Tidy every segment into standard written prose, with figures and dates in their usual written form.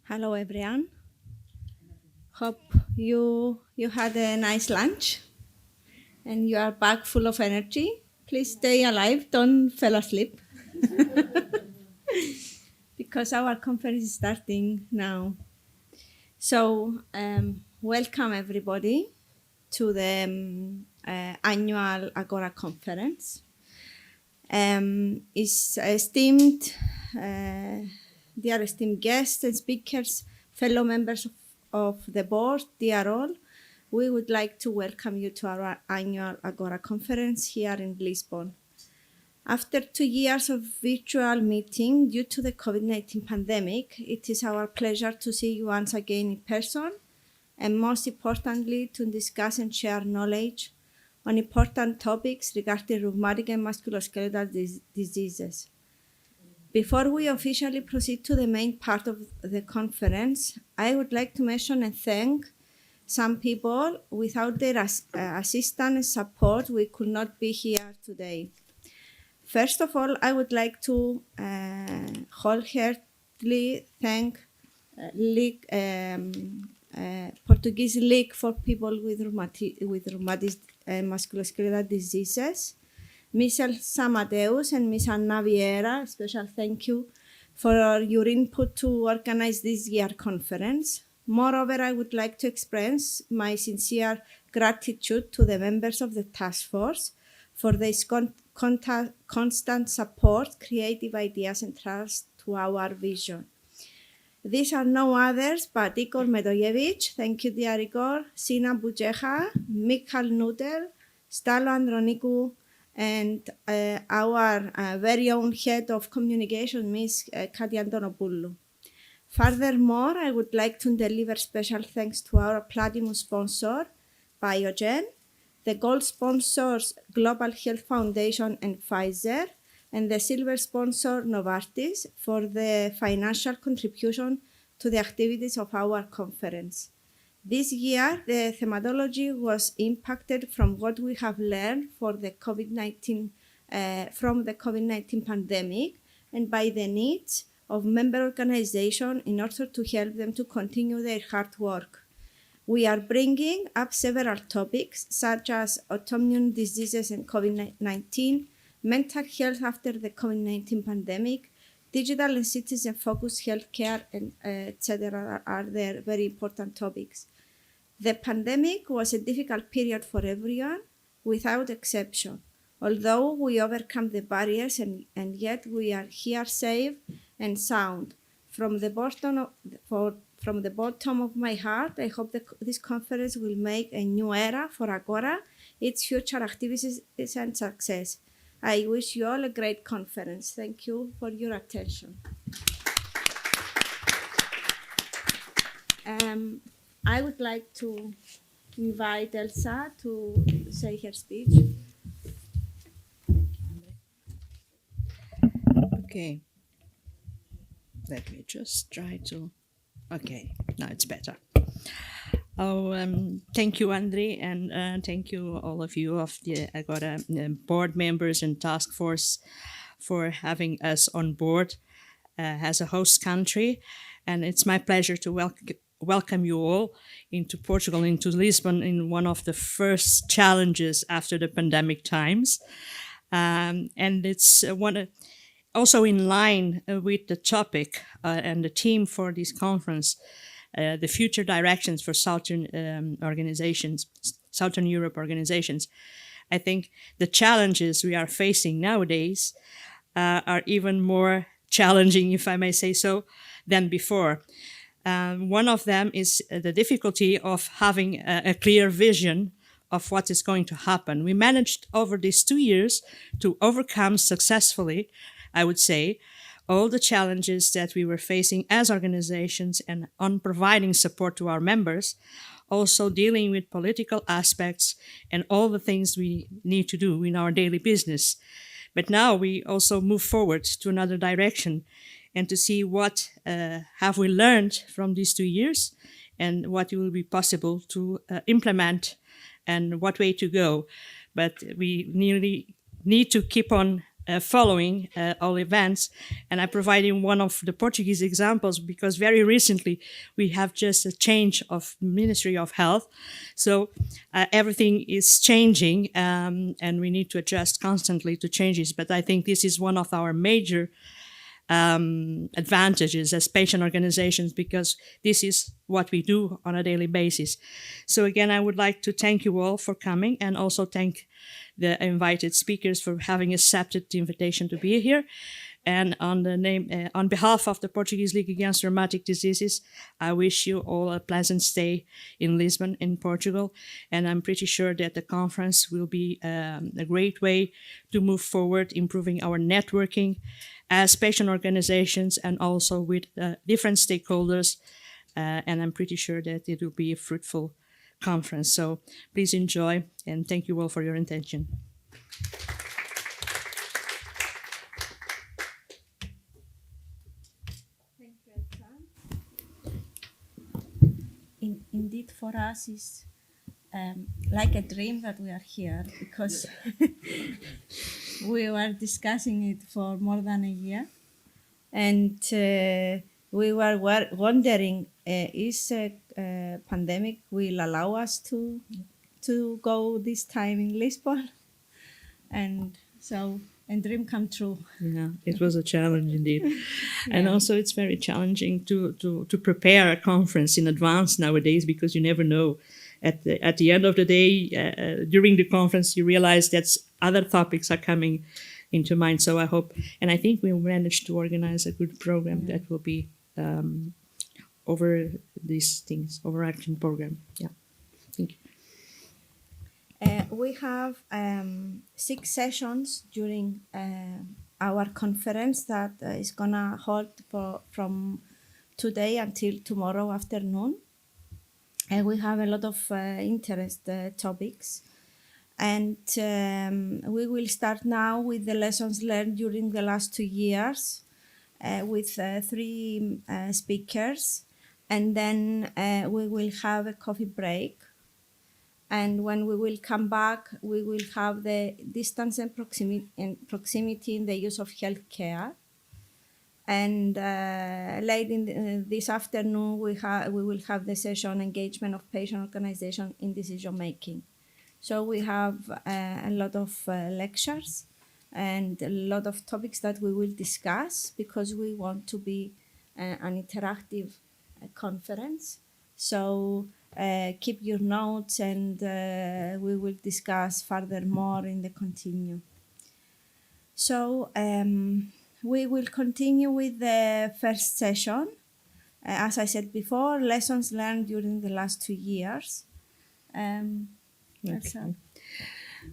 Hello, everyone. Hope you had a nice lunch and you are back full of energy. Please stay alive. Don't fall asleep because our conference is starting now. So, welcome everybody to the annual Agora conference. Is esteemed, dear esteemed guests and speakers, fellow members of the board, dear all, we would like to welcome you to our annual Agora conference here in Lisbon. After 2 years of virtual meeting due to the COVID-19 pandemic, it is our pleasure to see you once again in person, and most importantly, to discuss and share knowledge on important topics regarding rheumatic and musculoskeletal diseases. Before we officially proceed to the main part of the conference, I would like to mention and thank some people. Without their assistance and support, we could not be here today. First of all, I would like to wholeheartedly thank Portuguese League for people with rheumatic musculoskeletal diseases, Ms. Elsa Amadeus and Ms. Anna Vieira. Special thank you for your input to organize this year conference. Moreover, I would like to express my sincere gratitude to the members of the task force for their constant support, creative ideas, and trust to our vision. These are no others but Igor Medojevic, thank you dear Igor, Sina Bujeha, Michal Nudel, Stalo Andronikou, and our very own head of communication, Ms. Katia Antonopoulou. Furthermore, I would like to deliver special thanks to our platinum sponsor, Biogen, the gold sponsors, Global Health Foundation and Pfizer, and the silver sponsor, Novartis, for the financial contribution to the activities of our conference. This year, the thematology was impacted from what we have learned from the COVID-19 pandemic and by the needs of member organizations in order to help them to continue their hard work. We are bringing up several topics such as autoimmune diseases and COVID-19, mental health after the COVID-19 pandemic, digital and citizen-focused healthcare, and etc. are their very important topics. The pandemic was a difficult period for everyone, without exception. Although we overcome the barriers and yet we are here safe and sound. From the bottom of my heart, I hope that this conference will make a new era for Agora, its future activities and success. I wish you all a great conference. Thank you for your attention. I would like to invite Elsa to say her speech. Okay. Let me just try to... Okay, now it's better. Thank you, Andre, and thank you all of you of the Agora board members and task force for having us on board as a host country. And it's my pleasure to welcome you all into Portugal, into Lisbon, in one of the first challenges after the pandemic times. And it's also in line with the topic and the theme for this conference, the future directions for Southern Europe organizations. I think the challenges we are facing nowadays are even more challenging, if I may say so, than before. One of them is the difficulty of having a clear vision of what is going to happen. We managed over these 2 years to overcome successfully, I would say, all the challenges that we were facing as organizations and on providing support to our members, also dealing with political aspects and all the things we need to do in our daily business. But now we also move forward to another direction and to see what have we learned from these 2 years and what will be possible to implement and what way to go. But we nearly need to keep on following all events. And I provided one of the Portuguese examples because very recently we have just a change of Ministry of Health. So everything is changing, and we need to adjust constantly to changes. But I think this is one of our major advantages as patient organizations, because this is what we do on a daily basis. So again, I would like to thank you all for coming, and also thank the invited speakers for having accepted the invitation to be here. And on behalf of the Portuguese League Against Rheumatic Diseases, I wish you all a pleasant stay in Lisbon, in Portugal. And I'm pretty sure that the conference will be a great way to move forward, improving our networking as patient organizations and also with different stakeholders. And I'm pretty sure that it will be a fruitful conference. So please enjoy, and thank you all for your attention. Indeed, for us, is like a dream that we are here, because we were discussing it for more than a year, and we were wondering, is a pandemic will allow us to go this time in Lisbon? And so, a dream come true. Yeah, it was a challenge indeed. And also it's very challenging to prepare a conference in advance nowadays, because you never know. At the end of the day, during the conference, you realize that other topics are coming into mind. So I hope, and I think we managed to organize a good program that will be over these things, overarching program. Yeah, thank you. We have 6 sessions during our conference that is gonna hold from today until tomorrow afternoon. And we have a lot of interest topics. And we will start now with the lessons learned during the last 2 years with 3 speakers. And then we will have a coffee break. And when we will come back, we will have the distance and proximity in the use of healthcare. And late in this afternoon, we will have the session engagement of patient organization in decision making. So we have a lot of lectures and a lot of topics that we will discuss, because we want to be an interactive conference. So keep your notes, and we will discuss furthermore in the continue. So we will continue with the first session. As I said before, lessons learned during the last 2 years.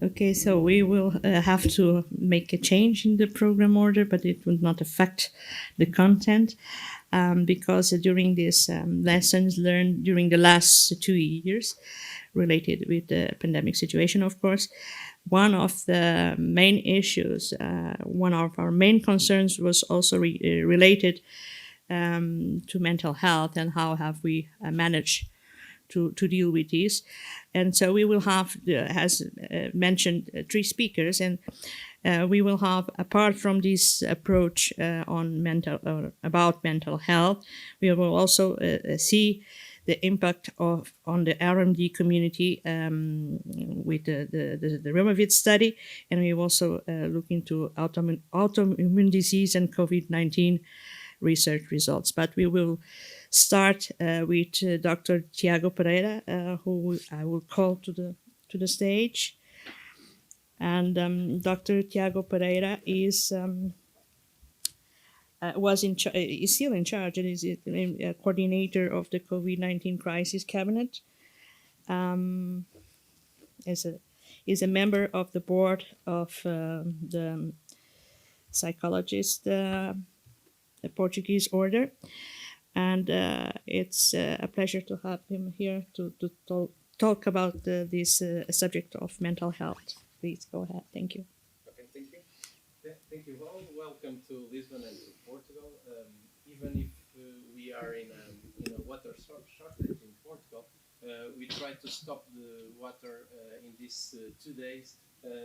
Okay, so we will have to make a change in the program order, but it will not affect the content, because during these lessons learned during the last 2 years, related with the pandemic situation, of course, one of the main issues, one of our main concerns was also related to mental health, and how have we managed to deal with this. And so we will have, as mentioned, 3 speakers, and we will have, apart from this approach on about mental health, we will also see the impact on the R&D community with the Rheumavit study, and we will also look into autoimmune disease and COVID-19 research results. But we will start with Dr. Tiago Pereira, who I will call to the stage. And Dr. Tiago Pereira is still in charge, and is a coordinator of the COVID-19 crisis cabinet. Is a member of the board of the psychologist, the Portuguese order, and it's a pleasure to have him here to talk about this subject of mental health. Please go ahead. Thank you. Okay, thank you. Thank you all. Welcome to Lisbon and to Portugal. Even if we are in a water shortage in Portugal, we try to stop the water in these 2 days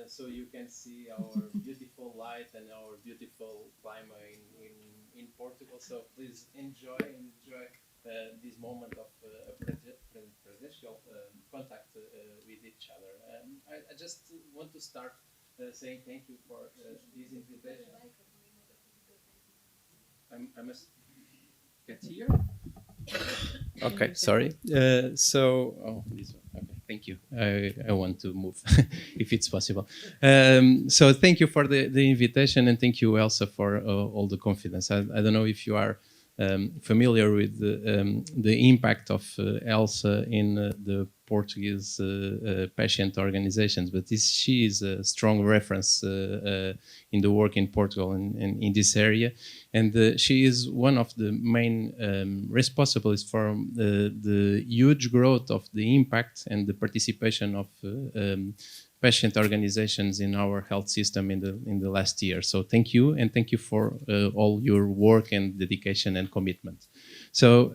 so you can see our beautiful light and our beautiful climate in Portugal. So please enjoy this moment of presential contact with each other. I just want to start saying thank you for this invitation. I must get here. Okay, sorry. This one. Okay, thank you. I want to move, if it's possible. So thank you for the invitation, and thank you, Elsa, for all the confidence. I don't know if you are familiar with the impact of Elsa in the Portuguese patient organizations, but she is a strong reference in the work in Portugal and in this area. And she is one of the main responsibles for the huge growth of the impact and the participation of patient organizations in our health system in the last year. So thank you, and thank you for all your work and dedication and commitment. So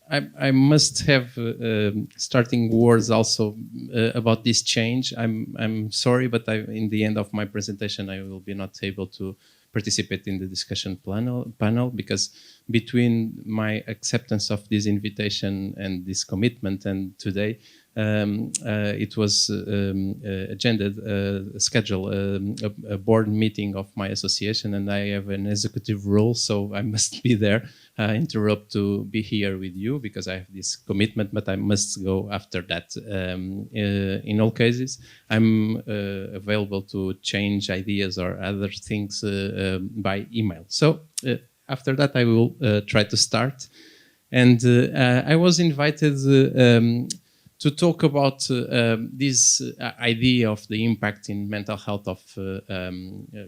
I must have starting words also about this change. I'm sorry, but in the end of my presentation, I will be not able to participate in the discussion panel because between my acceptance of this invitation and this commitment and today, it was scheduled a board meeting of my association, and I have an executive role, so I must be there. Interrupt to be here with you because I have this commitment, but I must go after that. In all cases, I'm available to change ideas or other things by email. So after that, I will try to start. And I was invited to talk about this idea of the impact in mental health of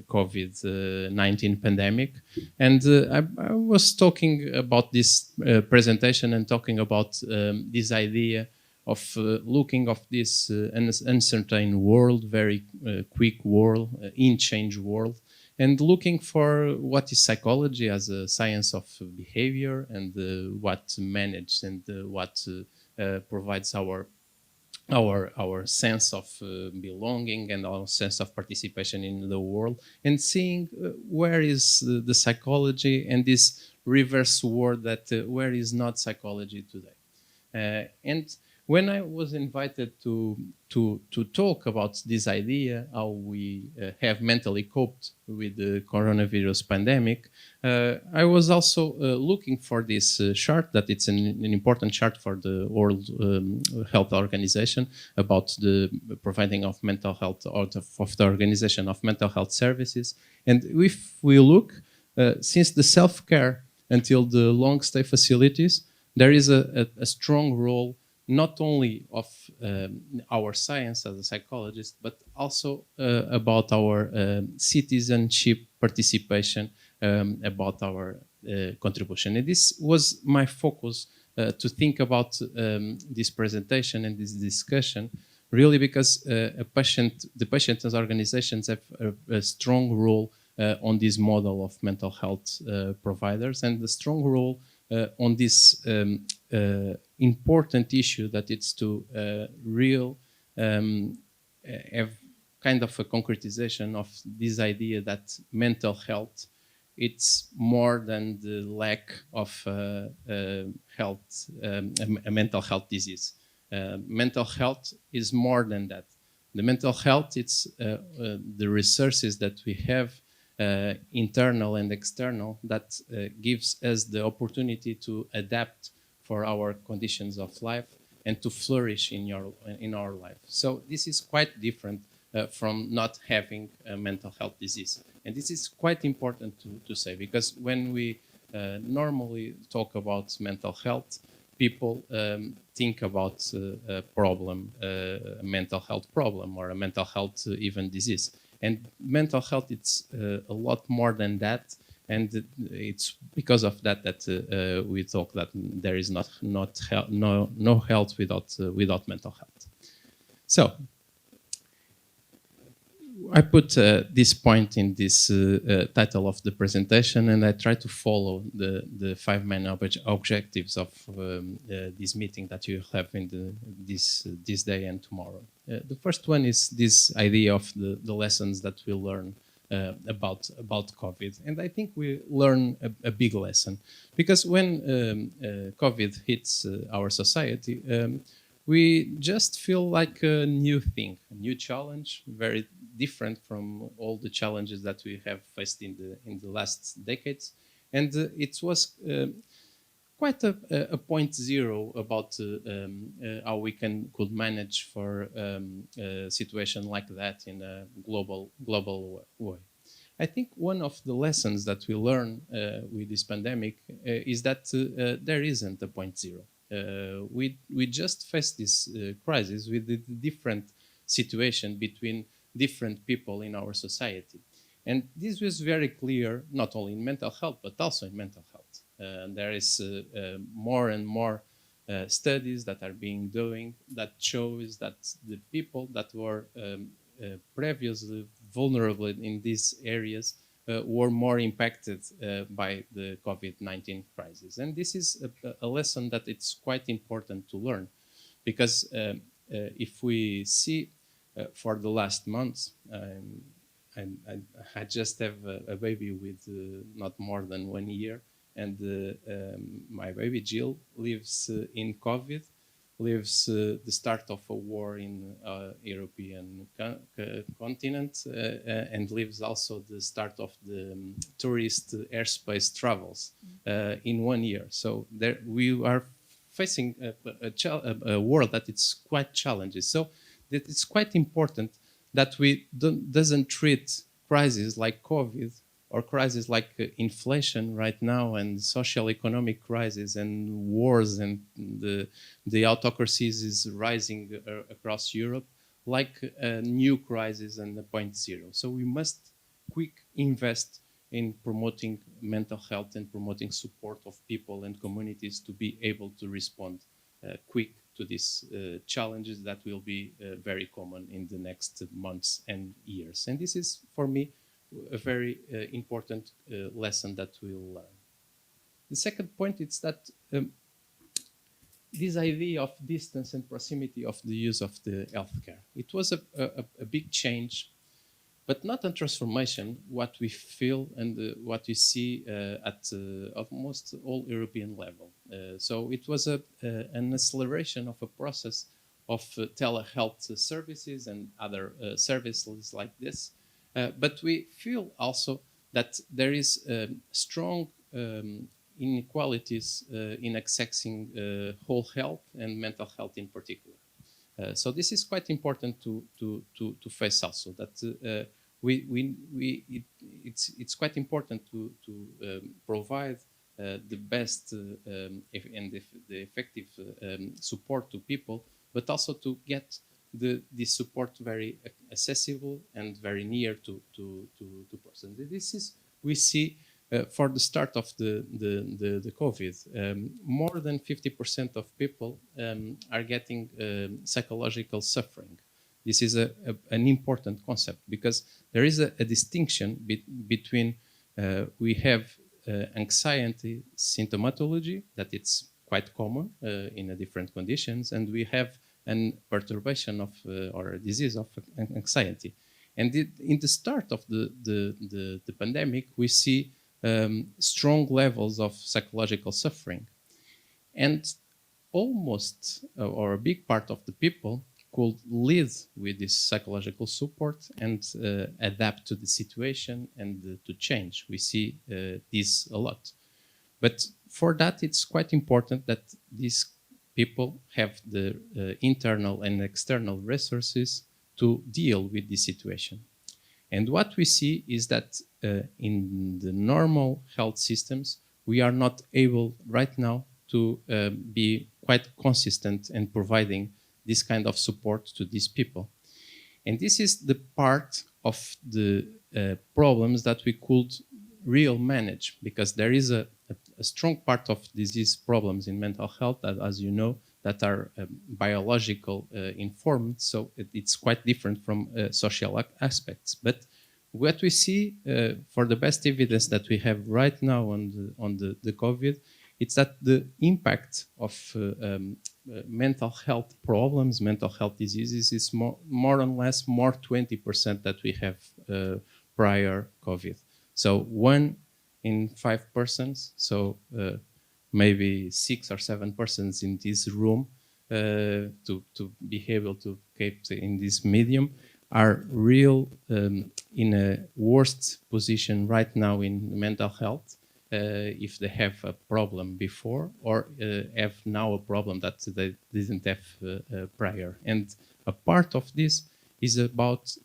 COVID-19 pandemic. And I was talking about this presentation and talking about this idea of looking of this uncertain world, very quick world, in-change world, and looking for what is psychology as a science of behavior and what manages and what provides our sense of belonging and our sense of participation in the world, and seeing where is the psychology and this reverse world that where is not psychology today. And when I was invited to talk about this idea, how we have mentally coped with the coronavirus pandemic, I was also looking for this chart, that it's an important chart for the World Health Organization about the providing of mental health, or of the organization of mental health services. And if we look, since the self-care until the long-stay facilities, there is a strong role not only of our science as a psychologist, but also about our citizenship participation, about our contribution. And this was my focus to think about this presentation and this discussion, really because the patient organizations have a strong role on this model of mental health providers, and the strong role on this important issue that it's to have kind of a concretization of this idea that mental health, it's more than the lack of health, a mental health disease. Mental health is more than that. The mental health, it's the resources that we have, internal and external, that gives us the opportunity to adapt for our conditions of life and to flourish in our life. So this is quite different from not having a mental health disease. And this is quite important to say, because when we normally talk about mental health, people think about a problem, a mental health problem, or a mental health even disease. And mental health, it's a lot more than that. And it's because of that we talk that there is no health without mental health. So I put this point in this title of the presentation, and I try to follow the 5 main objectives of this meeting that you have in this day and tomorrow. The first one is this idea of the lessons that we learn about COVID, and I think we learn a big lesson, because when COVID hits our society, we just feel like a new thing, a new challenge, very different from all the challenges that we have faced in the last decades, and it was quite a point zero about how we could manage for a situation like that in a global way. I think one of the lessons that we learn with this pandemic is that there isn't a point zero. We just face this crisis with the different situation between different people in our society. And this was very clear, not only in mental health, but also in mental health. There is more and more studies that are being doing that shows that the people that were previously vulnerable in these areas were more impacted by the COVID-19 crisis. And this is a lesson that it's quite important to learn, because if we see for the last months, I just have a baby with not more than 1 year, and my baby Jill lives in COVID, lives the start of a war in European continent, and lives also the start of the tourist airspace travels in 1 year. So there we are facing a world that it's quite challenging. So that it's quite important that we doesn't treat crises like COVID or crises like inflation right now, and social economic crisis and wars, and the autocracies is rising across Europe, like a new crisis and a point zero. So we must quick invest in promoting mental health and promoting support of people and communities to be able to respond quick to these challenges that will be very common in the next months and years. And this is, for me, a very important lesson that we'll learn. The second point is that this idea of distance and proximity of the use of the healthcare. It was a big change, but not a transformation, what we feel and what we see at almost all European level. So it was an acceleration of a process of telehealth services and other services like this. But we feel also that there is strong inequalities in accessing whole health and mental health in particular. So this is quite important to face also, that it's quite important to provide the best and the effective support to people, but also to get this support very accessible and very near to persons. This is, we see for the start of the COVID, more than 50% of people are getting psychological suffering. This is an important concept, because there is a distinction between we have anxiety symptomatology, that it's quite common in different conditions, and we have an perturbation of or a disease of anxiety. And in the start of the pandemic, we see strong levels of psychological suffering, and almost or a big part of the people could live with this psychological support and adapt to the situation and to change. We see this a lot. But for that, it's quite important that these people have the internal and external resources to deal with this situation. And what we see is that in the normal health systems, we are not able right now to be quite consistent in providing this kind of support to these people. And this is the part of the problems that we could really manage, because there is a strong part of disease problems in mental health that, as you know, that are biological informed, so it's quite different from social aspects. But what we see for the best evidence that we have right now on the COVID it's that the impact of mental health problems, mental health diseases is more or less more 20% that we have prior COVID. So 1 in 5 persons, so maybe 6 or 7 persons in this room to be able to keep in this medium are real in a worst position right now in mental health if they have a problem before or have now a problem that they didn't have prior. And a part of this is about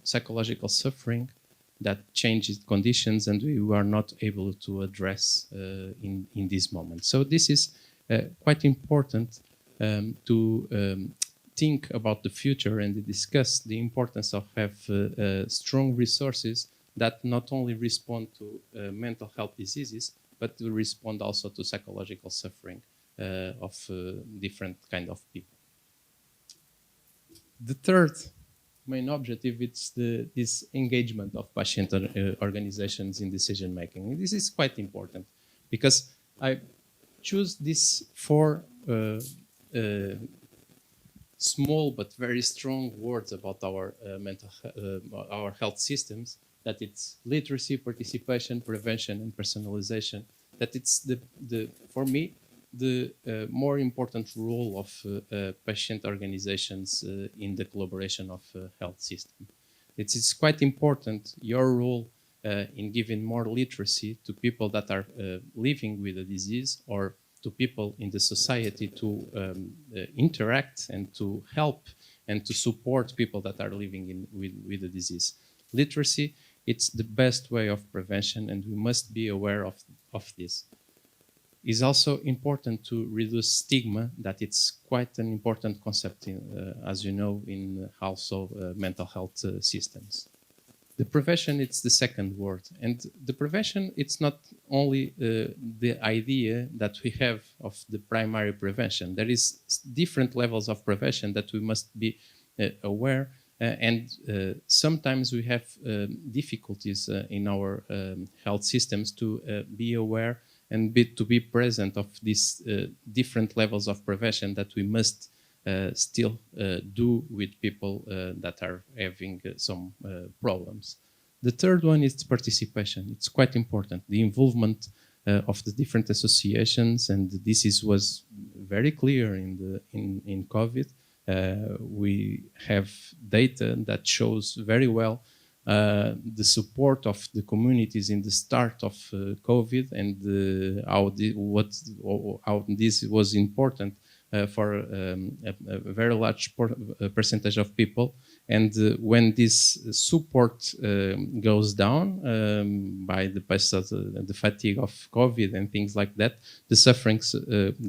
psychological suffering that changes conditions and we are not able to address in this moment. So this is quite important to think about the future and discuss the importance of have strong resources that not only respond to mental health diseases, but to respond also to psychological suffering of different kind of people. The third main objective is this engagement of patient organizations in decision making. This is quite important because I choose these 4 small but very strong words about our our health systems. That it's literacy, participation, prevention, and personalization. That it's for me the more important role of patient organizations in the collaboration of health system. It's quite important your role in giving more literacy to people that are living with a disease or to people in the society to interact and to help and to support people that are living with the disease. Literacy, it's the best way of prevention and we must be aware of this. It's also important to reduce stigma, that it's quite an important concept, as you know, in also mental health systems. The prevention, it's the second word. And the prevention, it's not only the idea that we have of the primary prevention. There is different levels of prevention that we must be aware. And sometimes we have difficulties in our health systems to be aware and to be present of these different levels of prevention that we must still do with people that are having some problems. The third one is participation. It's quite important. The involvement of the different associations, and this was very clear in COVID. We have data that shows very well the support of the communities in the start of COVID and how this was important for a very large percentage of people. And when this support goes down by the fatigue of COVID and things like that, the sufferings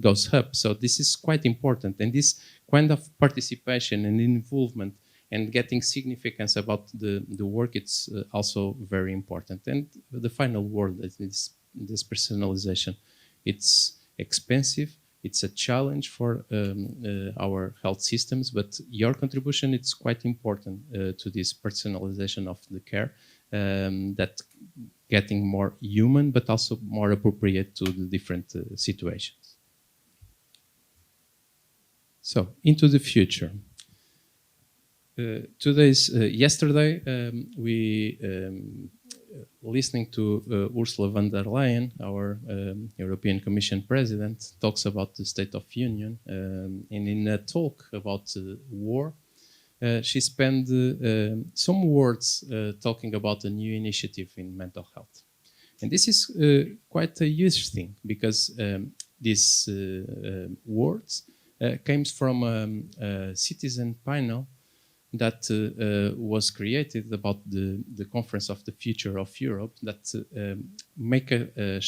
goes up. So this is quite important. And this kind of participation and involvement and getting significance about the work, it's also very important. And the final word is this personalization. It's expensive. It's a challenge for our health systems, but your contribution, it's quite important to this personalization of the care, that getting more human, but also more appropriate to the different situations. So, into the future. Yesterday, we listening to Ursula von der Leyen, our European Commission President, talks about the State of Union. And in a talk about war, she spent some words talking about a new initiative in mental health. And this is quite a huge thing because these words came from a citizen panel that was created about the Conference of the Future of Europe that make a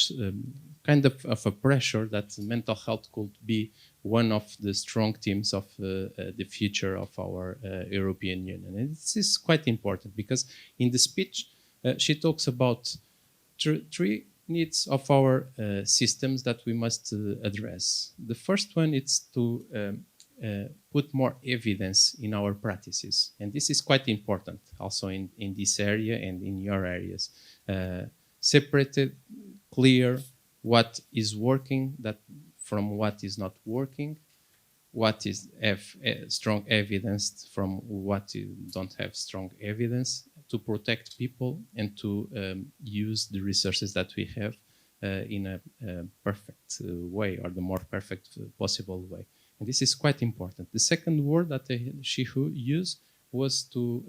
kind of a pressure that mental health could be one of the strong themes of the future of our European Union. And this is quite important because in the speech she talks about three needs of our systems that we must address. The first one is to put more evidence in our practices. And this is quite important also in this area and in your areas. Separated, clear, what is working from what is not working, what is strong evidence from what you don't have strong evidence, to protect people and to use the resources that we have in a perfect way, or the more perfect possible way. And this is quite important. The second word that she used was to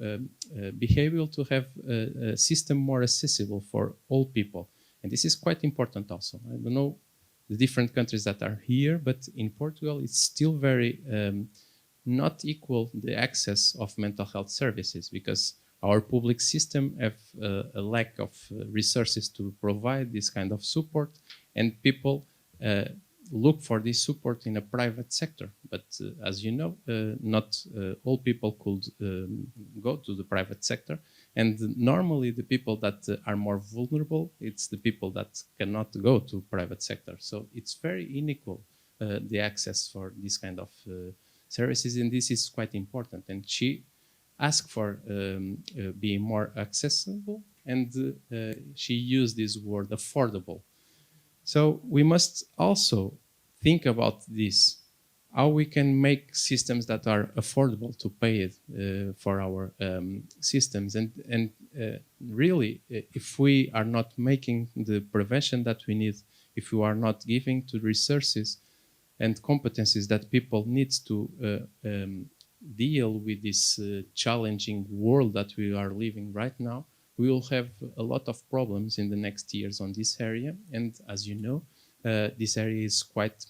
be able to have a system more accessible for all people. And this is quite important also. I don't know the different countries that are here, but in Portugal, it's still very not equal the access of mental health services, because our public system have a lack of resources to provide this kind of support, and people look for this support in a private sector. But as you know, not all people could go to the private sector. And normally the people that are more vulnerable, it's the people that cannot go to private sector. So it's very unequal, the access for this kind of services, and this is quite important. And she asked for being more accessible, and she used this word affordable. So we must also think about this, how we can make systems that are affordable to pay it for our systems. And really, if we are not making the prevention that we need, if we are not giving to resources and competencies that people need to deal with this challenging world that we are living right now, we will have a lot of problems in the next years on this area. And as you know, this area is quite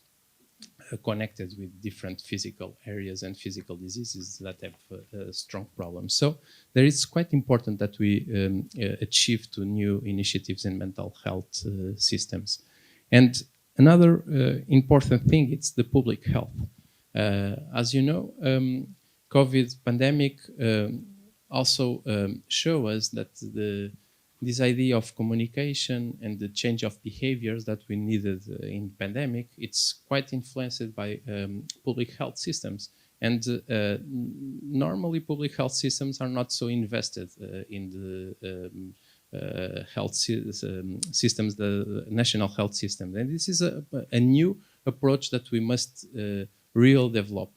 connected with different physical areas and physical diseases that have strong problems. So there is quite important that we achieve to new initiatives in mental health systems. And another important thing, it's the public health. As you know, COVID pandemic also show us that this idea of communication and the change of behaviors that we needed in pandemic, it's quite influenced by public health systems. And normally public health systems are not so invested in the health systems, the national health system. And this is a new approach that we must really develop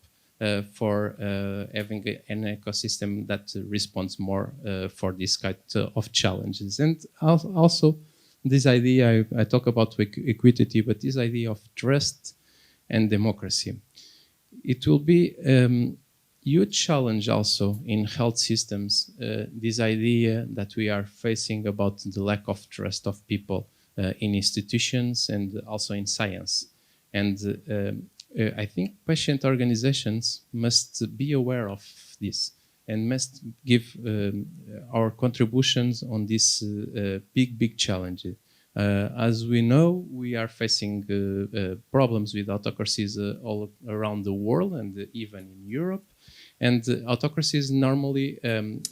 for having an ecosystem that responds more for this kind of challenges. And also this idea, I talk about equity, but this idea of trust and democracy. It will be a huge challenge also in health systems, this idea that we are facing about the lack of trust of people in institutions and also in science. And I think patient organizations must be aware of this and must give our contributions on this big challenge. As we know, we are facing problems with autocracies all around the world and even in Europe. And autocracies normally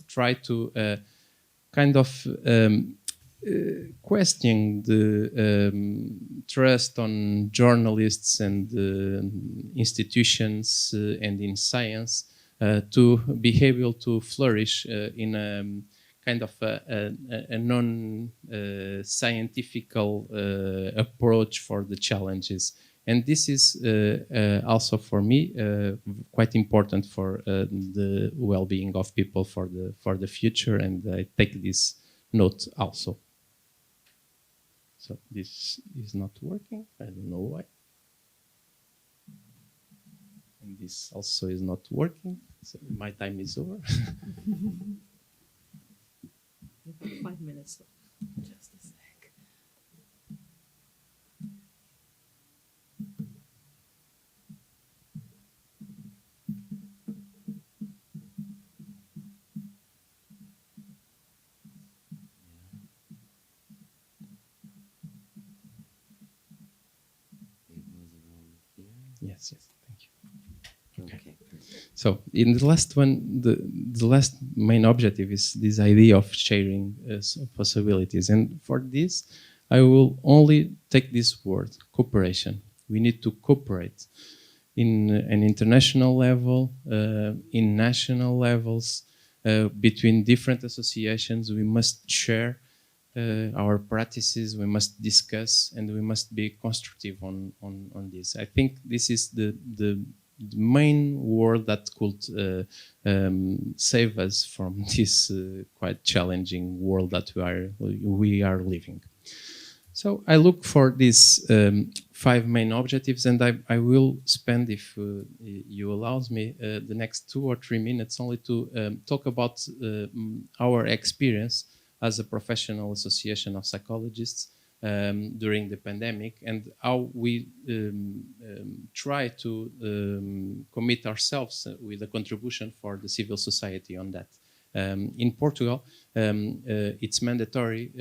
try to kind of questioning the trust on journalists and institutions and in science to be able to flourish in a kind of a non-scientifical approach for the challenges. And this is also for me quite important for the well-being of people for the future, and I take this note also. So this is not working. I don't know why. And this also is not working. So my time is over. 5 minutes left. Just a sec. Yes, thank you. Okay. So in the last one, the last main objective is this idea of sharing possibilities. And for this, I will only take this word, cooperation. We need to cooperate in an international level, in national levels, between different associations. We must share our practices, we must discuss, and we must be constructive on this. I think this is the main word that could save us from this quite challenging world that we are living. So I look for these 5 main objectives, and I will spend, if you allows me, the next 2 or 3 minutes only to talk about our experience as a professional association of psychologists during the pandemic, and how we try to commit ourselves with a contribution for the civil society on that. In Portugal, it's mandatory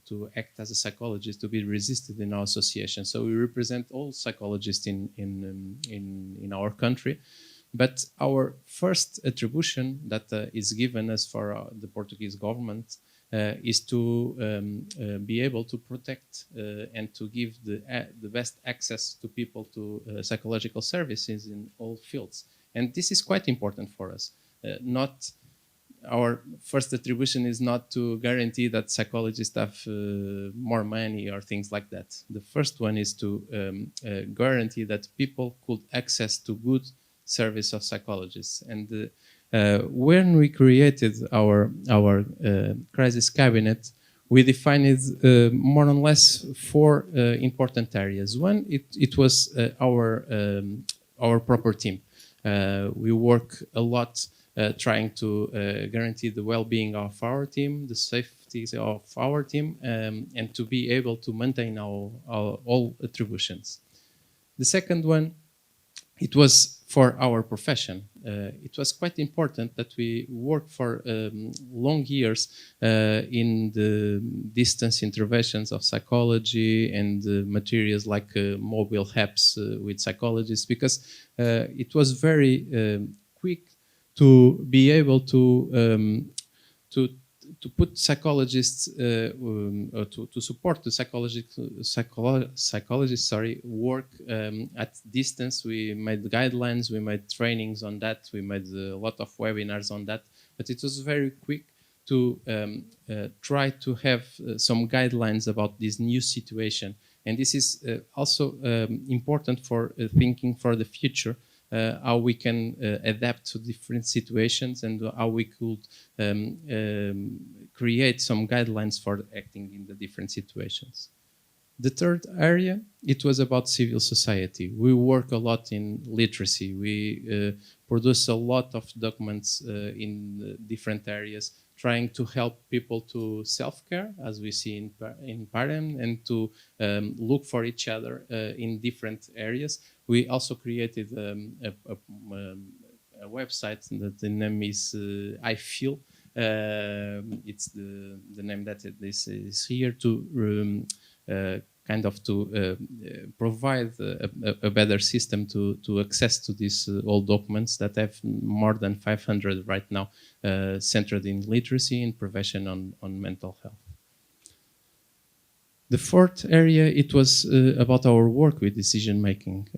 to act as a psychologist to be registered in our association. So we represent all psychologists in our country. But our first attribution that is given us for the Portuguese government is to be able to protect and to give the best access to people to psychological services in all fields. And this is quite important for us. Our first attribution is not to guarantee that psychologists have more money or things like that. The first one is to guarantee that people could access to good service of psychologists. And when we created our crisis cabinet, we defined more or less 4 important areas. One, it was our proper team. We work a lot trying to guarantee the well-being of our team, the safety of our team, and to be able to maintain our all attributions. The second one, it was for our profession. It was quite important that we work for long years in the distance interventions of psychology and materials like mobile apps with psychologists, because it was very quick to be able to put psychologists to support the psychologists work at distance. We made guidelines, we made trainings on that, we made a lot of webinars on that, but it was very quick to try to have some guidelines about this new situation. And this is also important for thinking for the future, how we can adapt to different situations, and how we could create some guidelines for acting in the different situations. The third area, it was about civil society. We work a lot in literacy. We produce a lot of documents in different areas, trying to help people to self-care, as we see in PART1, and to look for each other in different areas. We also created a website that the name is I Feel. It's the name that this is here to kind of to provide a better system to access to these old documents that have more than 500 right now, centered in literacy and prevention on mental health. The fourth area, it was about our work with decision making,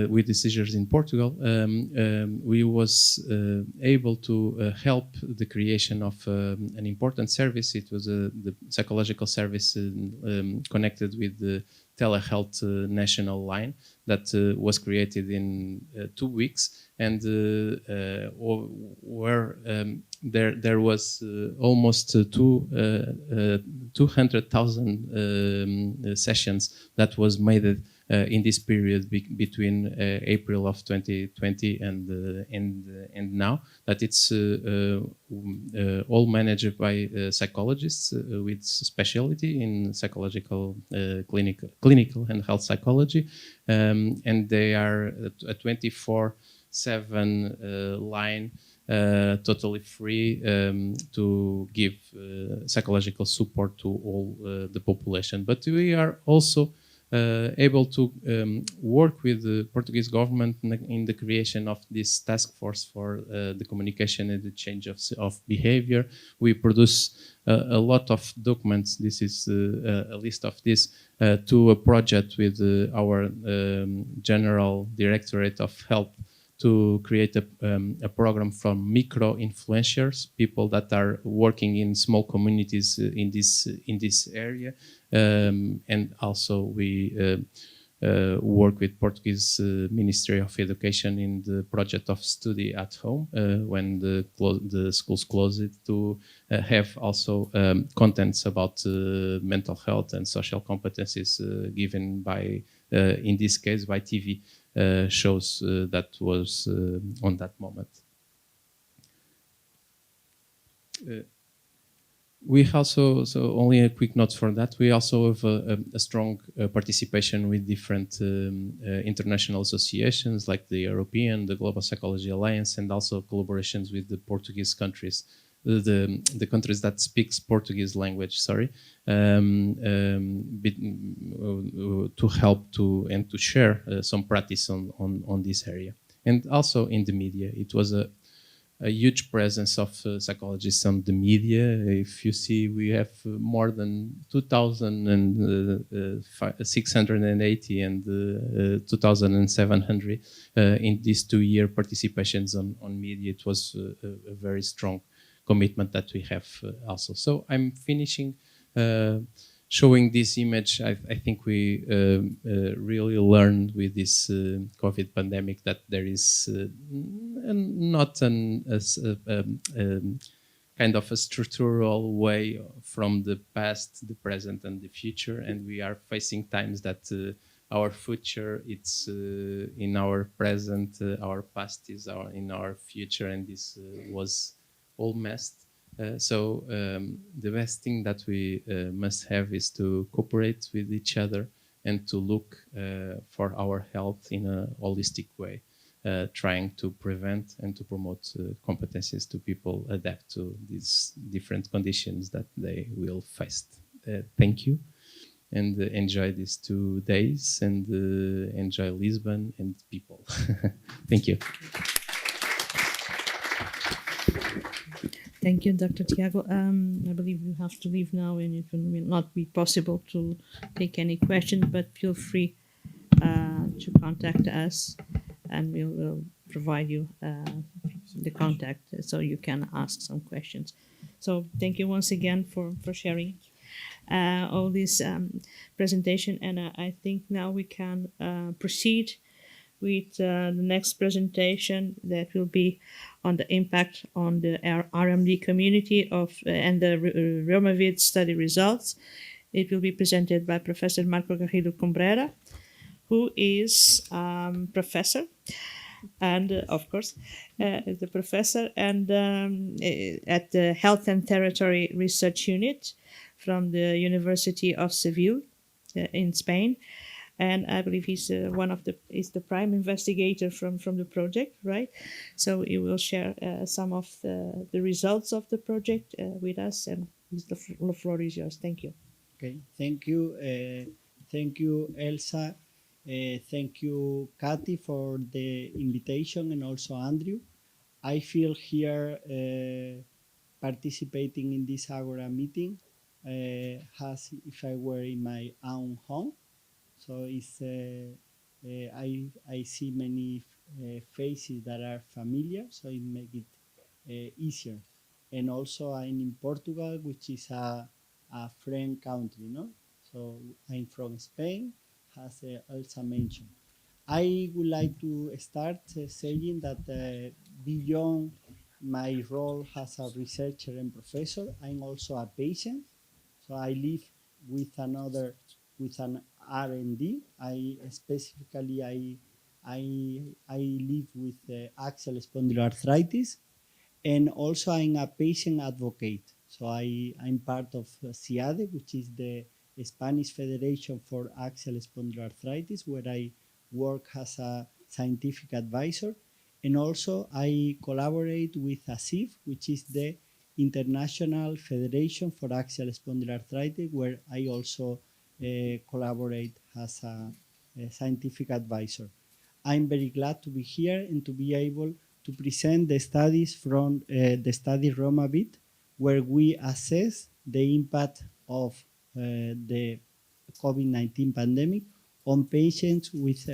with decisions in Portugal. We was able to help the creation of an important service. It was the psychological service connected with the telehealth national line that was created in 2 weeks, and where there was almost 200,000 sessions that was made in this period between April of 2020 and now, that it's all managed by psychologists with specialty in psychological, clinical and health psychology, and they are a 24/7 line, totally free to give psychological support to all the population. But we are also able to work with the Portuguese government in the creation of this task force for the communication and the change of behavior. We produce a lot of documents. This is a list of this to a project with our General Directorate of Health to create a program from micro influencers, people that are working in small communities in this area, and also we work with Portuguese Ministry of Education in the project of study at home when the schools closed, to have also contents about mental health and social competencies given by, in this case, by TV shows that was on that moment. We also, so only a quick note for that, we also have a strong participation with different international associations like the European, the Global Psychology Alliance, and also collaborations with the Portuguese countries, the countries that speaks Portuguese language, sorry, to help to and to share some practice on this area. And also in the media, it was a huge presence of psychologists on the media. If you see, we have more than 2,680 and 2,700 in these 2-year participations on media. It was a very strong commitment that we have also. So I'm finishing showing this image. I think we really learned with this COVID pandemic that there is not kind of a structural way from the past, the present, and the future, and we are facing times that our future it's in our present, our past is in our future, and this was all messed. So the best thing that we must have is to cooperate with each other and to look for our health in a holistic way, trying to prevent and to promote competencies to people adapt to these different conditions that they will face. Thank you, and enjoy these 2 days, and enjoy Lisbon and people. Thank you. Thank you, Dr. Tiago. I believe you have to leave now, and it will not be possible to take any questions, but feel free to contact us, and we will provide you the contact so you can ask some questions. So thank you once again for sharing all this presentation, and I think now we can proceed with the next presentation that will be on the impact on the RMD community of and the Romavid study results. It will be presented by Professor Marco Garrido Combrera, who is professor, and of course, is a professor and at the Health and Territory Research Unit from the University of Seville in Spain. And I believe he's he's the prime investigator from the project, right? So he will share some of the results of the project with us, and the floor is yours. Thank you. Okay, thank you, Elsa. Thank you, Kathy, for the invitation, and also Andrew. I feel here participating in this Agora meeting as if I were in my own home. So it's I see many faces that are familiar, so it makes it easier. And also I'm in Portugal, which is a friend country, no? So I'm from Spain, as Elsa mentioned. I would like to start saying that beyond my role as a researcher and professor, I'm also a patient. So I live with an R&D. I live with axial spondyloarthritis, and also I'm a patient advocate. So I'm part of CIADE, which is the Spanish Federation for Axial Spondyloarthritis, where I work as a scientific advisor, and also I collaborate with ASIF, which is the International Federation for Axial Spondyloarthritis, where I also collaborate as a scientific advisor. I'm very glad to be here and to be able to present the studies from the study RomaVid, where we assess the impact of the COVID-19 pandemic on patients with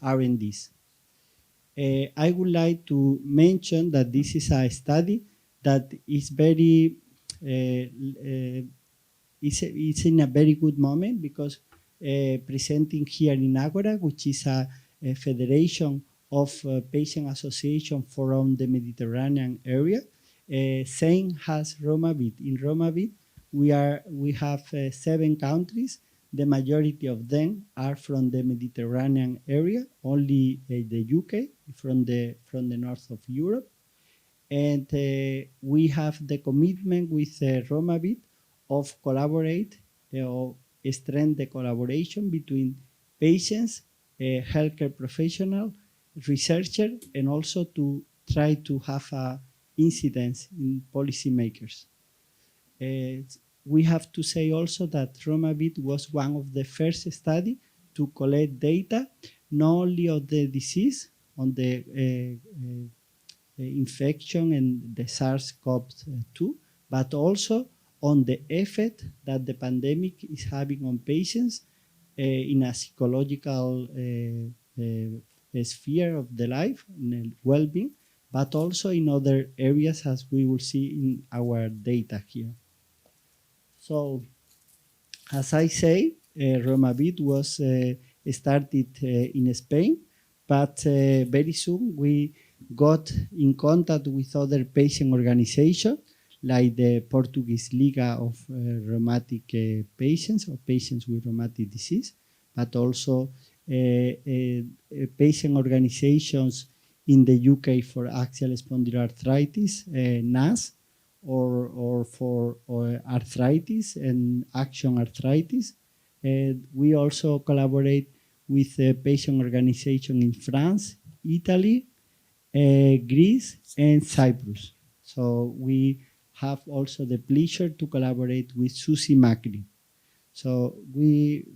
RNDs. I would like to mention that this is a study that is very it's in a very good moment because presenting here in Agora, which is a federation of patient association from the Mediterranean area. Same has Romavit. In Romavit, we have 7 countries. The majority of them are from the Mediterranean area. Only the UK from the north of Europe. And we have the commitment with Romavit of collaborate or strengthen the collaboration between patients, healthcare professional, researcher, and also to try to have a incidence in policymakers. We have to say also that Romavit was one of the first study to collect data, not only of the disease, on the infection and the SARS-CoV-2, but also on the effect that the pandemic is having on patients in a psychological sphere of the life, in well-being, but also in other areas as we will see in our data here. So, as I say, Romavit was started in Spain, but very soon we got in contact with other patient organizations like the Portuguese Liga of Rheumatic Patients or patients with rheumatic disease, but also patient organizations in the UK for axial spondyloarthritis, NAS, or for arthritis and action arthritis. We also collaborate with a patient organization in France, Italy, Greece, and Cyprus. So we have also the pleasure to collaborate with Susie Macri. So we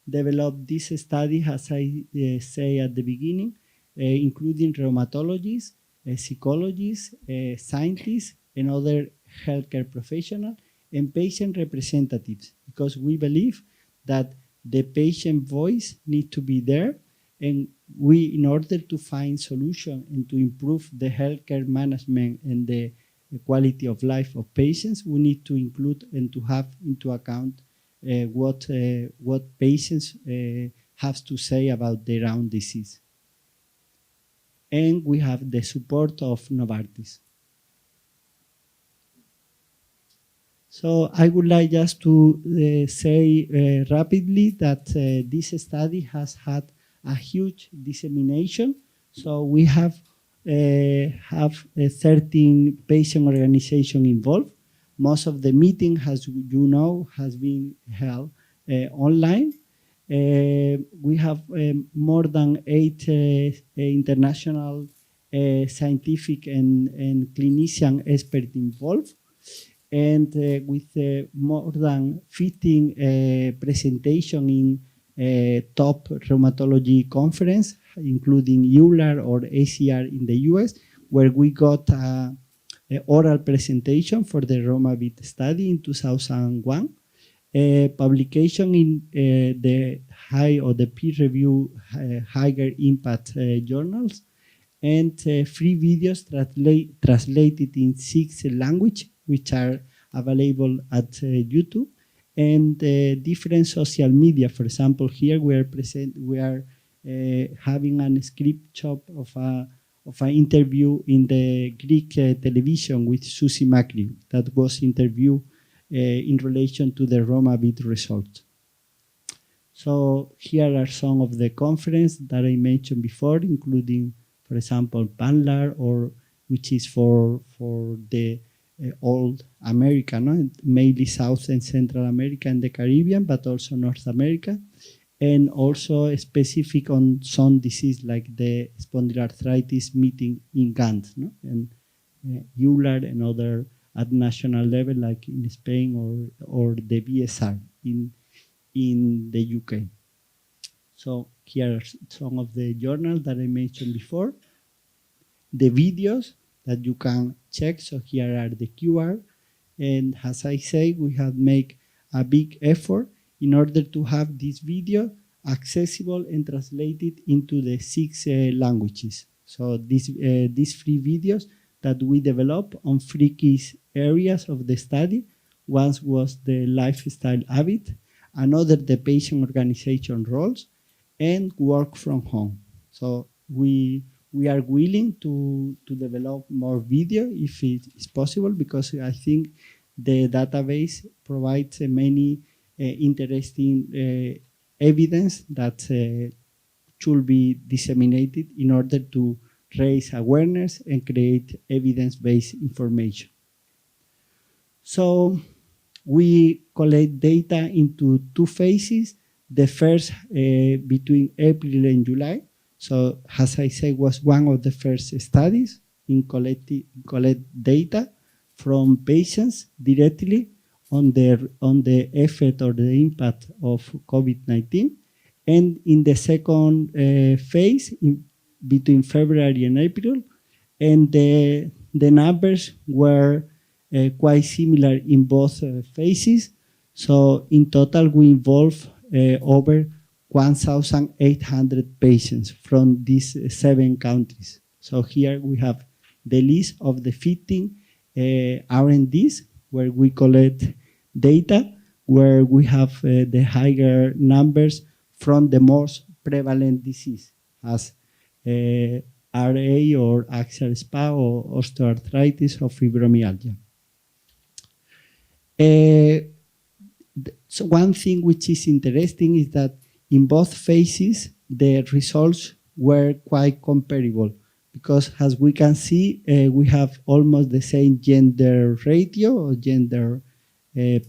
developed this study, as I say at the beginning, including rheumatologists, psychologists, scientists, and other healthcare professionals, and patient representatives, because we believe that the patient voice needs to be there, and we, in order to find solutions and to improve the healthcare management and the quality of life of patients, we need to include and to have into account what patients have to say about their own disease. And we have the support of Novartis. So I would like just to say rapidly that this study has had a huge dissemination. So we have 13 patient organizations involved. Most of the meeting, as you know, has been held online. We have more than 8 international scientific and clinician experts involved, and with more than 15 presentations in top rheumatology conference, including EULAR or ACR in the US, where we got an oral presentation for the Romavit study in 2001. Publication in the high or the peer review higher impact journals, and 3 videos translated in 6 languages, which are available at YouTube, and different social media. For example, here we are having a script shop of an interview in the Greek television with Susie Macri that was interviewed in relation to the Romavit results. So here are some of the conferences that I mentioned before, including, for example, PANLAR, or which is for the old America, no? Mainly South and Central America and the Caribbean, but also North America, and also specific on some disease like the spondyloarthritis meeting in Gant, no? And EULAR and other at national level, like in Spain or the BSR in the UK. So here are some of the journals that I mentioned before. The videos that you can check. So here are the QR. And as I say, we have made a big effort in order to have this video accessible and translated into the 6 languages. So these 3 videos that we developed on 3 key areas of the study. One was the lifestyle habit, another the patient organization roles, and work from home. So we are willing to develop more video if it is possible, because I think the database provides many interesting evidence that should be disseminated in order to raise awareness and create evidence-based information. So we collect data into 2 phases. The first between April and July. So as I said, was one of the first studies in collect data from patients directly on the effect or the impact of COVID-19. And in the second phase, between February and April, and the numbers were quite similar in both phases. So in total, we involved over 1,800 patients from these 7 countries. So here we have the list of the 15 R&Ds where we collect data, where we have the higher numbers from the most prevalent disease, as RA or axial SpA or osteoarthritis or fibromyalgia. So one thing which is interesting is that in both phases, the results were quite comparable, because as we can see, we have almost the same gender ratio or gender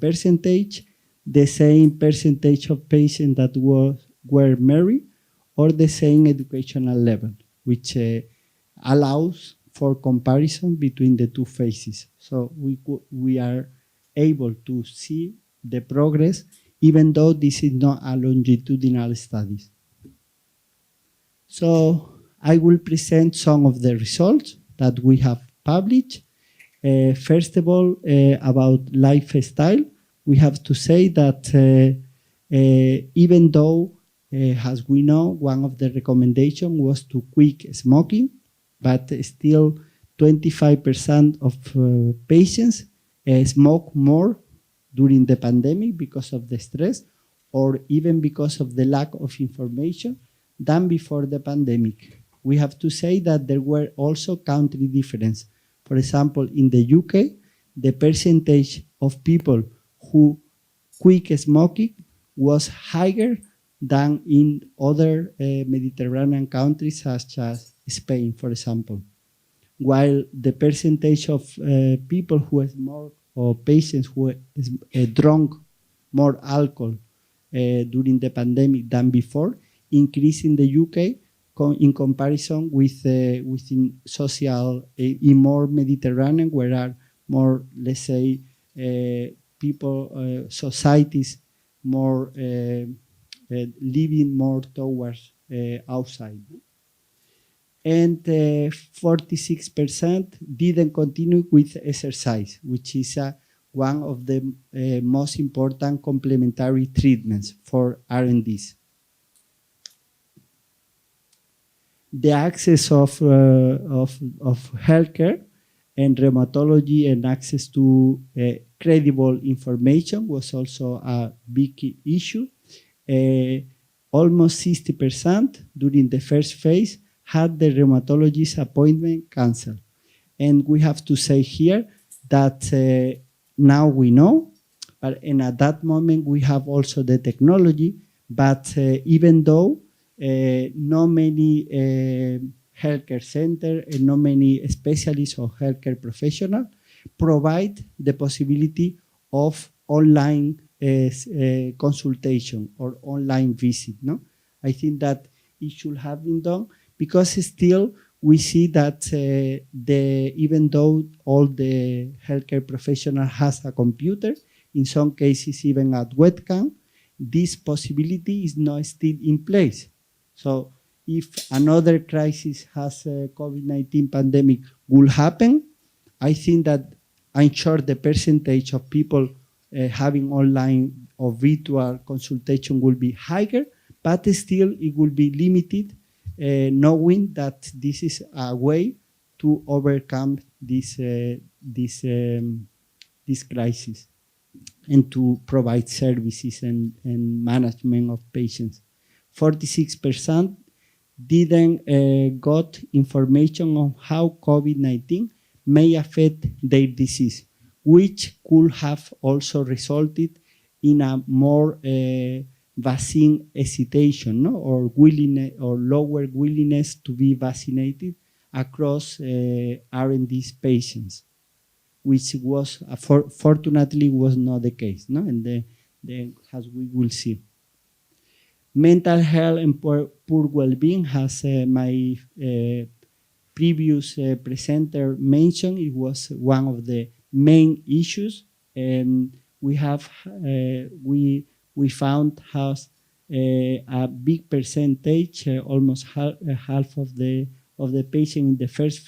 percentage, the same percentage of patients that were married, or the same educational level, which allows for comparison between the 2 phases. So we are able to see the progress, even though this is not a longitudinal study. So I will present some of the results that we have published. First of all, about lifestyle, we have to say that even though, as we know, one of the recommendations was to quit smoking, but still 25% of patients smoke more during the pandemic because of the stress, or even because of the lack of information, than before the pandemic. We have to say that there were also country differences. For example, in the UK, the percentage of people who quit smoking was higher than in other Mediterranean countries, such as Spain, for example. While the percentage of people who smoke, or patients who drank more alcohol during the pandemic than before, increased in the UK in comparison with within social, in more Mediterranean, where are more, let's say, people, societies more living more towards outside. And 46% didn't continue with exercise, which is one of the most important complementary treatments for R&Ds. The access of healthcare and rheumatology and access to credible information was also a big issue. Almost 60% during the first phase had the rheumatologist appointment canceled. And we have to say here that now we know, and at that moment we have also the technology, but even though not many healthcare centers and not many specialists or healthcare professionals provide the possibility of online consultation or online visit. No, I think that it should have been done, because still we see that even though all the healthcare professional has a computer, in some cases even a webcam, this possibility is not still in place. So if another crisis has a COVID-19 pandemic will happen, I think that I'm sure the percentage of people having online or virtual consultation will be higher, but still it will be limited, knowing that this is a way to overcome this crisis and to provide services and management of patients. 46% didn't got information on how COVID-19 may affect their disease, which could have also resulted in a more vaccine hesitation, no? Or willingness or lower willingness to be vaccinated across R&D patients, which was fortunately was not the case, no? And then as we will see. Mental health and poor well-being, as my previous presenter mentioned, it was one of the main issues, and we found has a big percentage, almost half of the patient in the first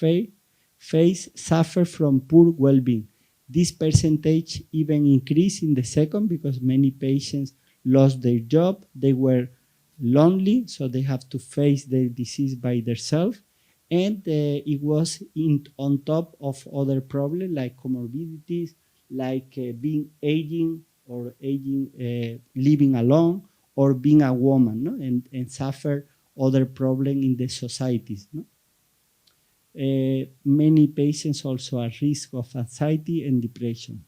phase suffer from poor well-being. This percentage even increased in the second because many patients lost their job, they were lonely, so they have to face their disease by themselves, and it was on top of other problems like comorbidities, like being aging, living alone, or being a woman, no? and suffer other problems in the societies. No? Many patients also are at risk of anxiety and depression.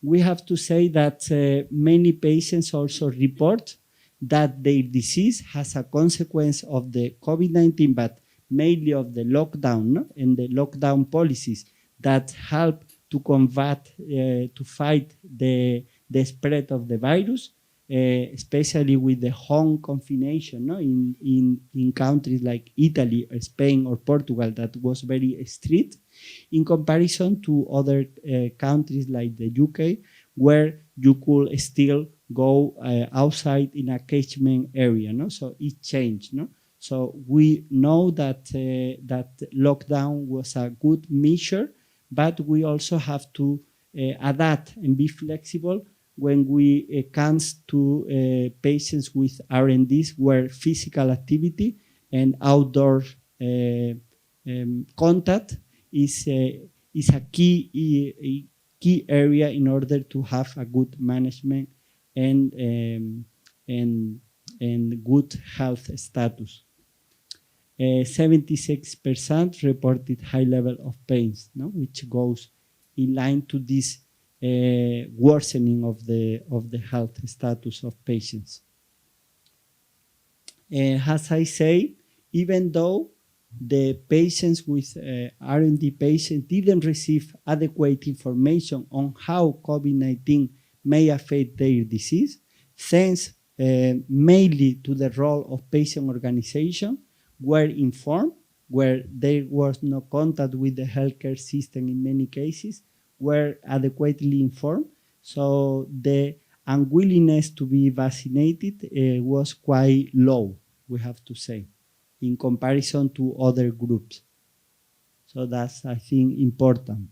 We have to say that many patients also report that their disease has a consequence of the COVID-19, but mainly of the lockdown, no? And the lockdown policies that help to combat, to fight the spread of the virus, especially with the home confinement, no? in countries like Italy, or Spain, or Portugal, that was very strict in comparison to other countries like the UK, where you could still go outside in a catchment area. No? So it changed. No? So we know that that lockdown was a good measure, but we also have to adapt and be flexible when we comes to patients with R&Ds, where physical activity and outdoor contact is a key area in order to have a good management and good health status. 76% reported high level of pains, no? Which goes in line to this worsening of the health status of patients. As I say, even though the patients with R&D patients didn't receive adequate information on how COVID-19 may affect their disease, thanks mainly to the role of patient organization, were informed, where there was no contact with the healthcare system in many cases, were adequately informed. So the unwillingness to be vaccinated was quite low, we have to say, in comparison to other groups. So that's, I think, important.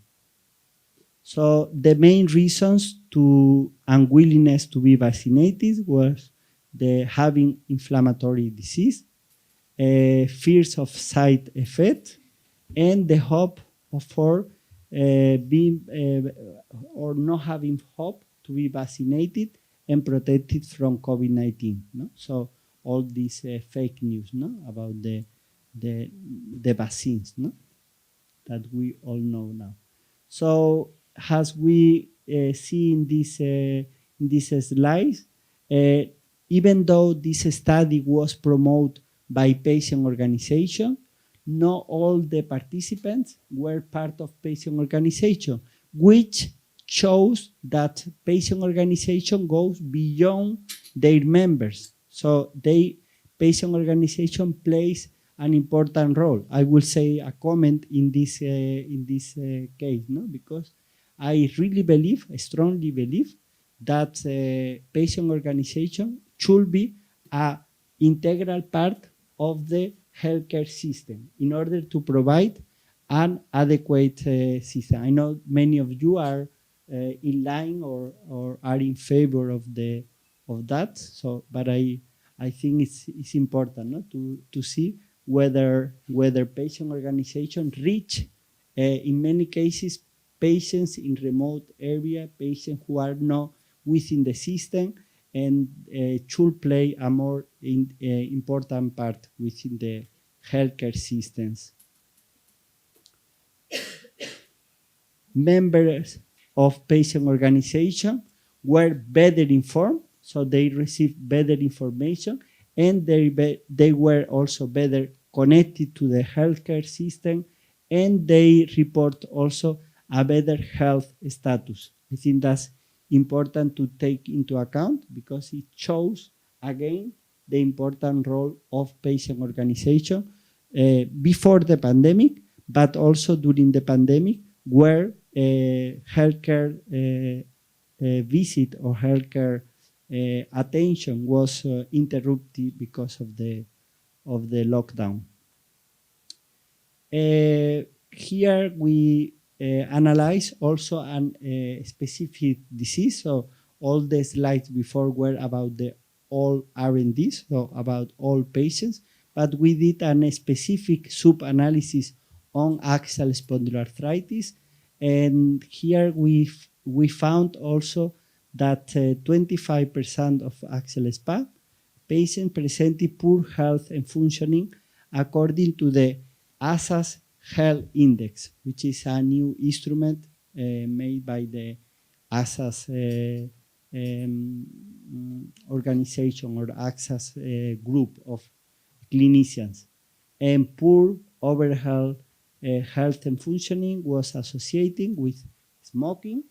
So the main reasons to unwillingness to be vaccinated was the having inflammatory disease, fears of side effects, and the hope for being or not having hope to be vaccinated and protected from COVID-19. No? So all these fake news, no, about the vaccines, no, that we all know now. So as we see in this slides, even though this study was promoted by patient organization, not all the participants were part of patient organization, which shows that patient organization goes beyond their members. So patient organization plays an important role. I will say a comment in this case, no, because I really believe, I strongly believe, that patient organization should be an integral part of the healthcare system in order to provide an adequate system. I know many of you are in line or are in favor of the of that. So, but I think it's important, no, to see whether patient organization reach in many cases patients in remote area, patients who are not within the system, and should play a more important part within the healthcare systems. Members of patient organization were better informed, so they received better information, and they were also better connected to the healthcare system, and they report also a better health status. I think that's important to take into account because it shows again the important role of patient organization before the pandemic, but also during the pandemic, where healthcare visit or healthcare attention was interrupted because of the lockdown. Here we analyze also a specific disease. So all the slides before were about the all R&Ds, so about all patients, but we did a specific sub-analysis on axial spondyloarthritis, and here we found also that 25% of axial SPA patients presented poor health and functioning according to the ASAS Health Index, which is a new instrument made by the ASAS organization or ASAS group of clinicians. And poor overall health and functioning was associated with smoking,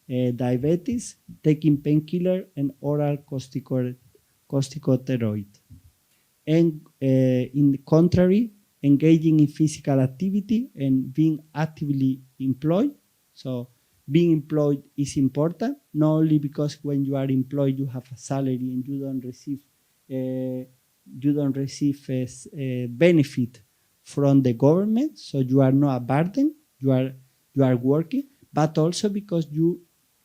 diabetes, taking painkiller, and oral corticosteroid. And in the contrary, engaging in physical activity and being actively employed. So being employed is important, not only because when you are employed you have a salary and you don't receive a benefit from the government, so you are not a burden, you are working, but also because you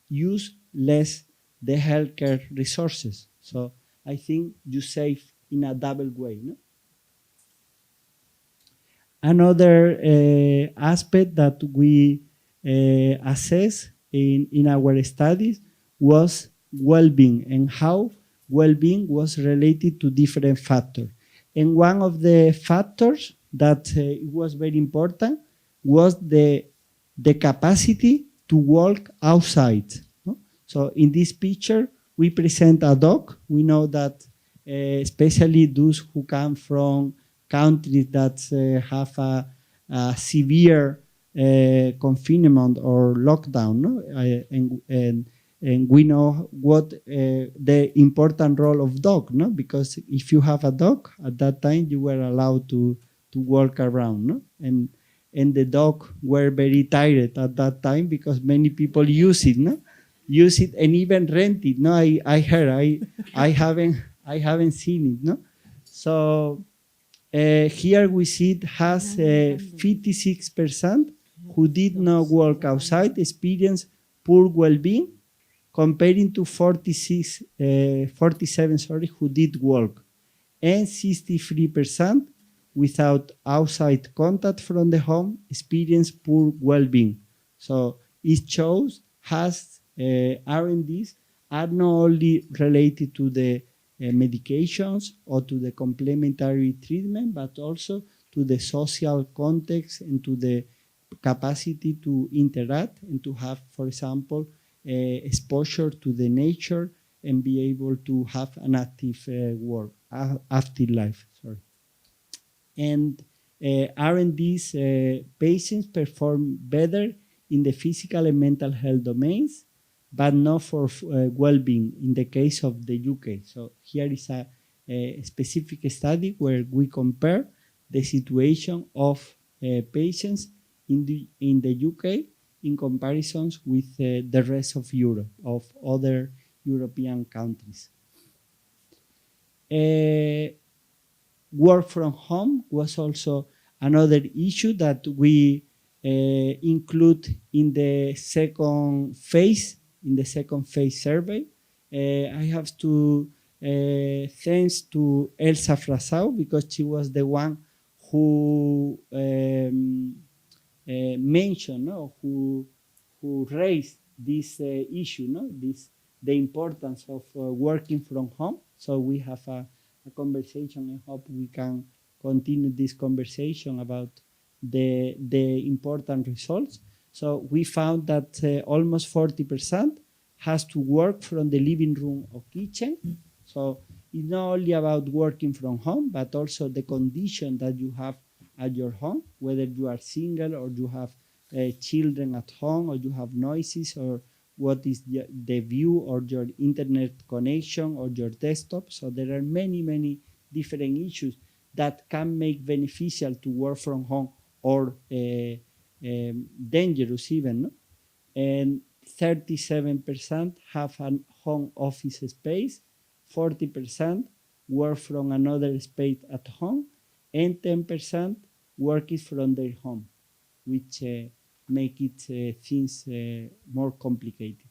use less the healthcare resources. So I think you save in a double way. No? Another aspect that we assess in our studies was well-being and how well-being was related to different factors. And one of the factors that was very important was the capacity to walk outside. No? So in this picture, we present a dog. We know that especially those who come from countries that have a severe confinement or lockdown, no? And we know what the important role of dog, no? Because if you have a dog at that time, you were allowed to walk around, no? And the dog were very tired at that time because many people use it, no? Use it and even rent it. No, I heard. I haven't seen it, no? So here we see it has 56% who did not walk outside experience poor well-being, comparing to 47 who did walk, and 63% without outside contact from the home experience poor well-being. So it shows has R&Ds are not only related to the medications or to the complementary treatment, but also to the social context and to the capacity to interact and to have, for example, exposure to the nature and be able to have an active active life. Sorry. And R&D's patients perform better in the physical and mental health domains, but not for well-being in the case of the UK. So here is a specific study where we compare the situation of patients in the UK in comparisons with the rest of Europe, of other European countries. Work from home was also another issue that we include in the second phase survey. I have to thanks to Elsa Frasau, because she was the one who mentioned, no, who raised this issue, no, this the importance of working from home. So we have a conversation. I hope we can continue this conversation about the important results. So we found that almost 40% has to work from the living room or kitchen. So it's not only about working from home, but also the condition that you have at your home, whether you are single or you have children at home, or you have noises, or what is the view or your internet connection or your desktop. So there are many, many different issues that can make beneficial to work from home, or dangerous even, no? And 37% have a home office space, 40% work from another space at home, and 10% work is from their home, which make it things more complicated.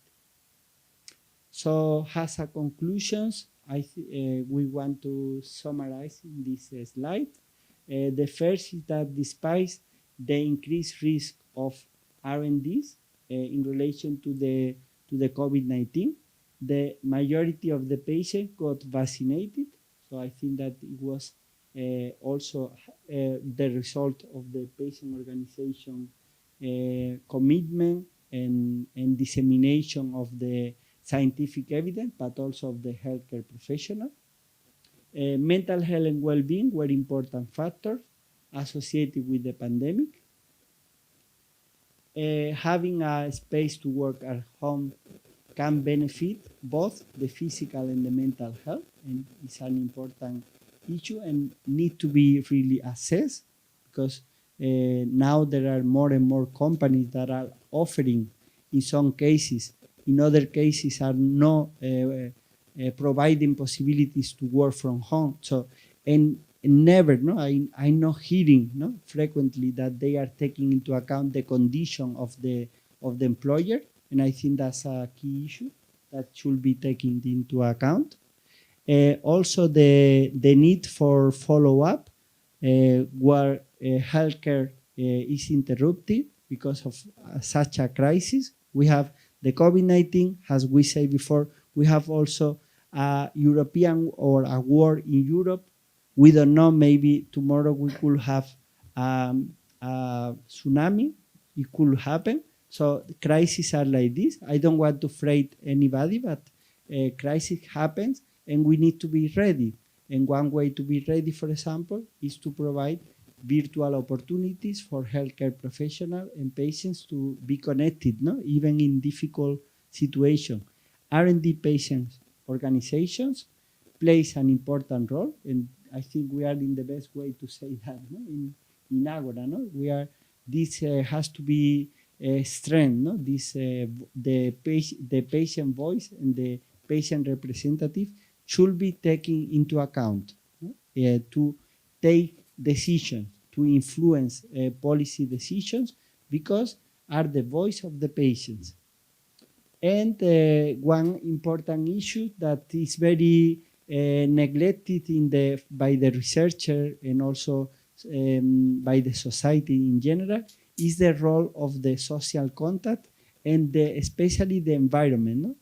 So as a conclusions, we want to summarize in this slide. The first is that despite the increased risk of R&Ds in relation to the COVID-19, the majority of the patients got vaccinated. So I think that it was also the result of the patient organization commitment and dissemination of the scientific evidence, but also of the healthcare professional. Mental health and well-being were important factors associated with the pandemic. Having a space to work at home can benefit both the physical and the mental health, and it's an important issue and need to be really assessed, because now there are more and more companies that are offering, in some cases, in other cases are not providing possibilities to work from home. So, and never, no, I'm not hearing, no, frequently that they are taking into account the condition of the employer, and I think that's a key issue that should be taken into account. Also, the need for follow-up, where healthcare is interrupted because of such a crisis. We have the COVID-19, as we said before. We have also a European or a war in Europe. We don't know, maybe tomorrow we could have a tsunami. It could happen. So crises are like this. I don't want to frighten anybody, but crisis happens and we need to be ready. And one way to be ready, for example, is to provide virtual opportunities for healthcare professionals and patients to be connected, no? Even in difficult situations. R&D patients organizations plays an important role, and I think we are in the best way to say that, no? In Agora, no? We are. This has to be strength, no? This the patient voice and the patient representative should be taken into account, no? To take decisions, to influence policy decisions, because are the voice of the patients. And one important issue that is very neglected by the researcher and also by the society in general is the role of the social contact and especially the environment. No?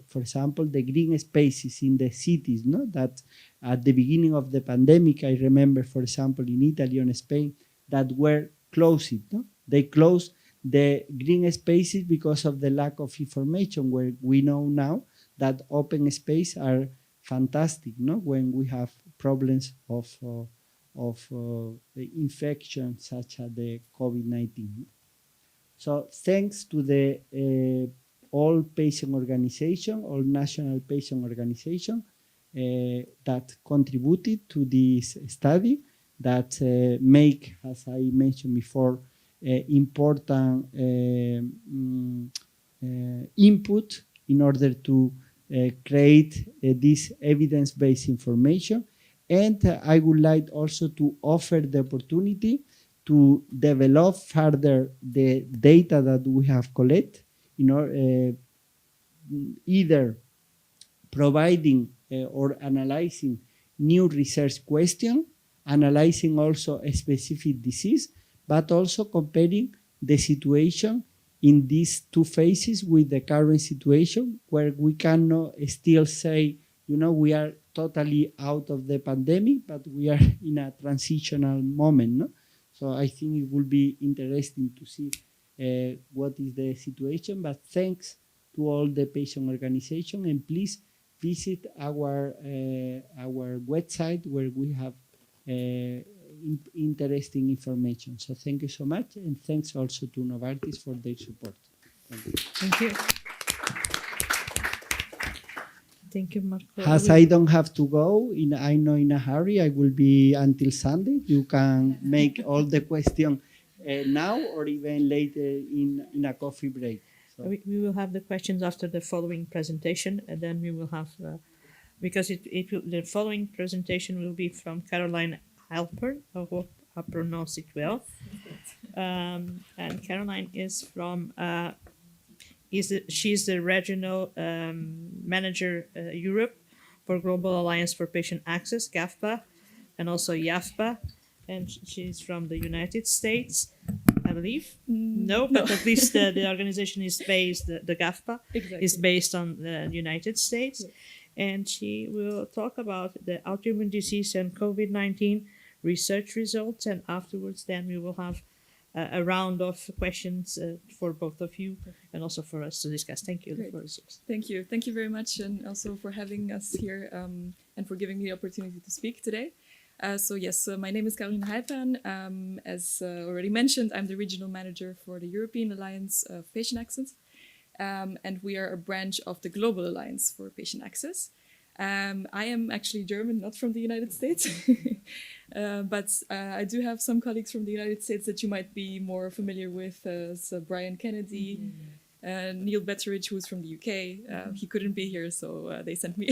For example, the green spaces in the cities, no? That at the beginning of the pandemic, I remember, for example, in Italy and Spain, that were closed. No? They closed the green spaces because of the lack of information, where we know now that open space are fantastic, no? When we have problems of infection such as the COVID-19. So thanks to the all patient organization, all national patient organization that contributed to this study, that make, as I mentioned before, important input in order to create this evidence-based information. And I would like also to offer the opportunity to develop further the data that we have collected, either providing or analyzing new research question, analyzing also a specific disease, but also comparing the situation in these two phases with the current situation, where we cannot still say, we are totally out of the pandemic, but we are in a transitional moment. No? So I think it will be interesting to see what is the situation. But thanks to all the patient organization, and please visit our website where we have interesting information. So thank you so much, and thanks also to Novartis for their support. Thank you. Thank you. Thank you, Marco. As I don't have to go, I'm not in a hurry. I will be until Sunday. You can make all the questions now or even later in a coffee break. So. We will have the questions after the following presentation, and then we will have, because the following presentation will be from Caroline Halpern. I hope I pronounce it well. And Caroline is from, she's the regional manager Europe for Global Alliance for Patient Access, GAFPA, and also YAFPA. And she's from the United States, I believe. No, but at least the organization is based, the GAFPA is based on the United States. Yes. And she will talk about the autoimmune disease and COVID-19 research results. And afterwards, then we will have a round of questions for both of you and also for us to discuss. Thank you. Thank you. Thank you very much, and also for having us here and for giving me the opportunity to speak today. So my name is Caroline Halpern. As already mentioned, I'm the regional manager for the European Alliance of Patient Access, and we are a branch of the Global Alliance for Patient Access. I am actually German, not from the United States, but I do have some colleagues from the United States that you might be more familiar with, so Brian Kennedy, Neil Betteridge, who's from the UK. He couldn't be here, so they sent me.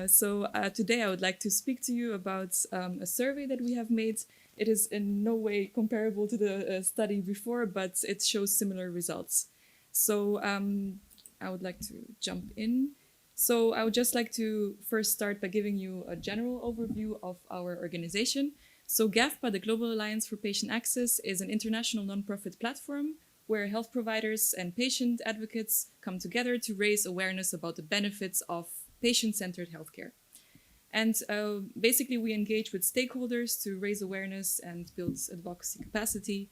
So today I would like to speak to you about a survey that we have made. It is in no way comparable to the study before, but it shows similar results. So I would like to jump in. So I would just like to first start by giving you a general overview of our organization. So GAFPA, the Global Alliance for Patient Access, is an international nonprofit platform where health providers and patient advocates come together to raise awareness about the benefits of patient-centered healthcare. And basically, we engage with stakeholders to raise awareness and build advocacy capacity.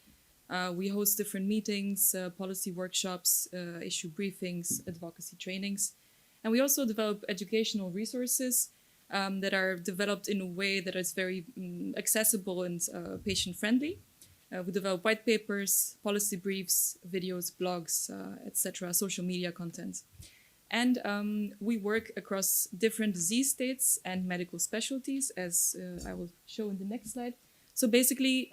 We host different meetings, policy workshops, issue briefings, advocacy trainings. And we also develop educational resources that are developed in a way that is very accessible and patient-friendly. We develop white papers, policy briefs, videos, blogs, etc., social media content. And we work across different disease states and medical specialties, as I will show in the next slide. So basically,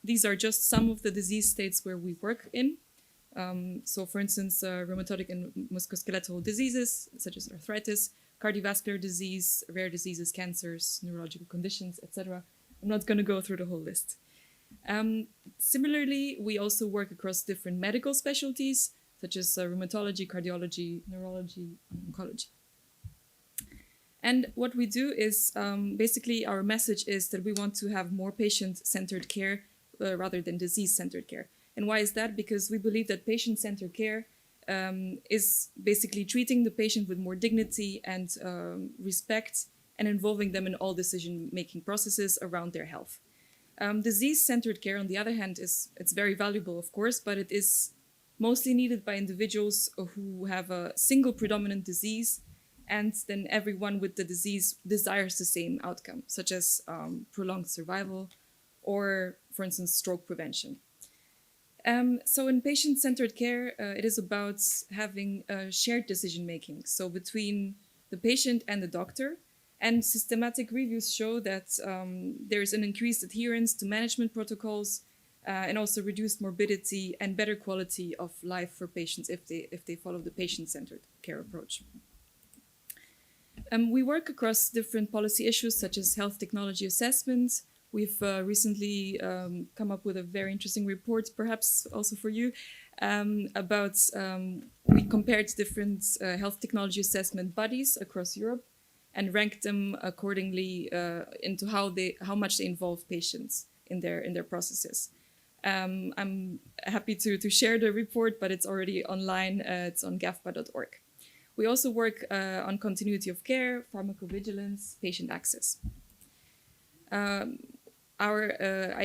these are just some of the disease states where we work in. So for instance, rheumatic and musculoskeletal diseases, such as arthritis, cardiovascular disease, rare diseases, cancers, neurological conditions, etc. I'm not going to go through the whole list. Similarly, we also work across different medical specialties, such as rheumatology, cardiology, neurology, and oncology. And what we do is, basically our message is that we want to have more patient-centered care rather than disease-centered care. And why is that? Because we believe that patient-centered care is basically treating the patient with more dignity and respect and involving them in all decision-making processes around their health. Disease-centered care, on the other hand, it's very valuable, of course, but it is mostly needed by individuals who have a single predominant disease, and then everyone with the disease desires the same outcome, such as prolonged survival or, for instance, stroke prevention. So in patient-centered care, it is about having shared decision-making, so between the patient and the doctor. And systematic reviews show that there is an increased adherence to management protocols and also reduced morbidity and better quality of life for patients if they follow the patient-centered care approach. We work across different policy issues such as health technology assessments. we've recently come up with a very interesting report, perhaps also for you, about we compared different health technology assessment bodies across Europe and ranked them accordingly into how much they involve patients in their processes. I'm happy to share the report, but it's already online. It's on gafpa.org. We also work on continuity of care, pharmacovigilance, patient access. Our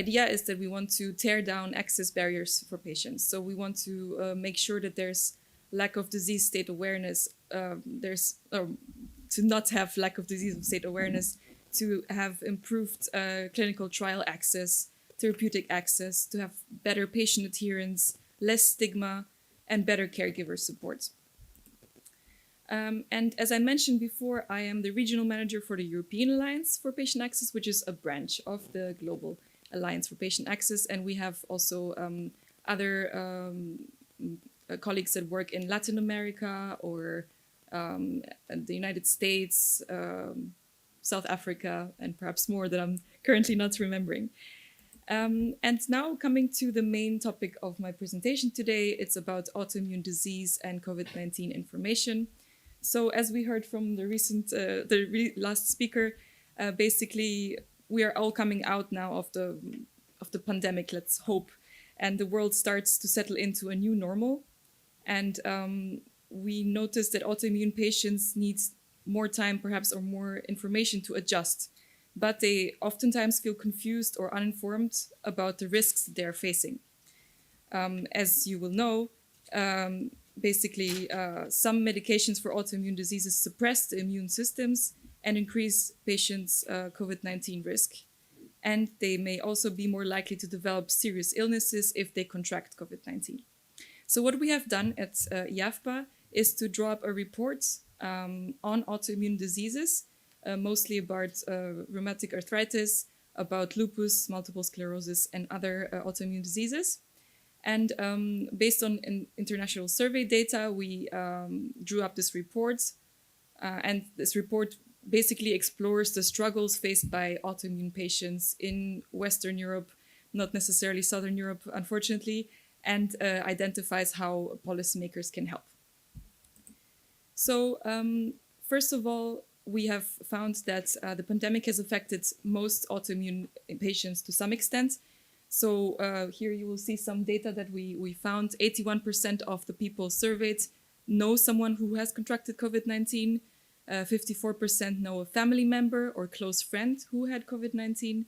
idea is that we want to tear down access barriers for patients. So we want to make sure that there's lack of disease state awareness. To not have lack of disease state awareness, to have improved clinical trial access, therapeutic access, to have better patient adherence, less stigma, and better caregiver support. And as I mentioned before, I am the regional manager for the European Alliance for Patient Access, which is a branch of the Global Alliance for Patient Access. And we have also other colleagues that work in Latin America or the United States, South Africa, and perhaps more that I'm currently not remembering. And now coming to the main topic of my presentation today, it's about autoimmune disease and COVID-19 information. So as we heard from the last speaker, basically we are all coming out now of the pandemic, let's hope, and the world starts to settle into a new normal. And we noticed that autoimmune patients need more time, perhaps, or more information to adjust, but they oftentimes feel confused or uninformed about the risks they're facing. As you will know, basically, some medications for autoimmune diseases suppress the immune systems and increase patients' COVID-19 risk. And they may also be more likely to develop serious illnesses if they contract COVID-19. So what we have done at IAFPA is to draw up a report on autoimmune diseases, mostly about rheumatic arthritis, about lupus, multiple sclerosis, and other autoimmune diseases. And based on international survey data, we drew up this report. And this report basically explores the struggles faced by autoimmune patients in Western Europe, not necessarily Southern Europe, unfortunately, and identifies how policymakers can help. So first of all, we have found that the pandemic has affected most autoimmune patients to some extent. So here you will see some data that we found. 81% of the people surveyed know someone who has contracted COVID-19. 54% know a family member or close friend who had COVID-19.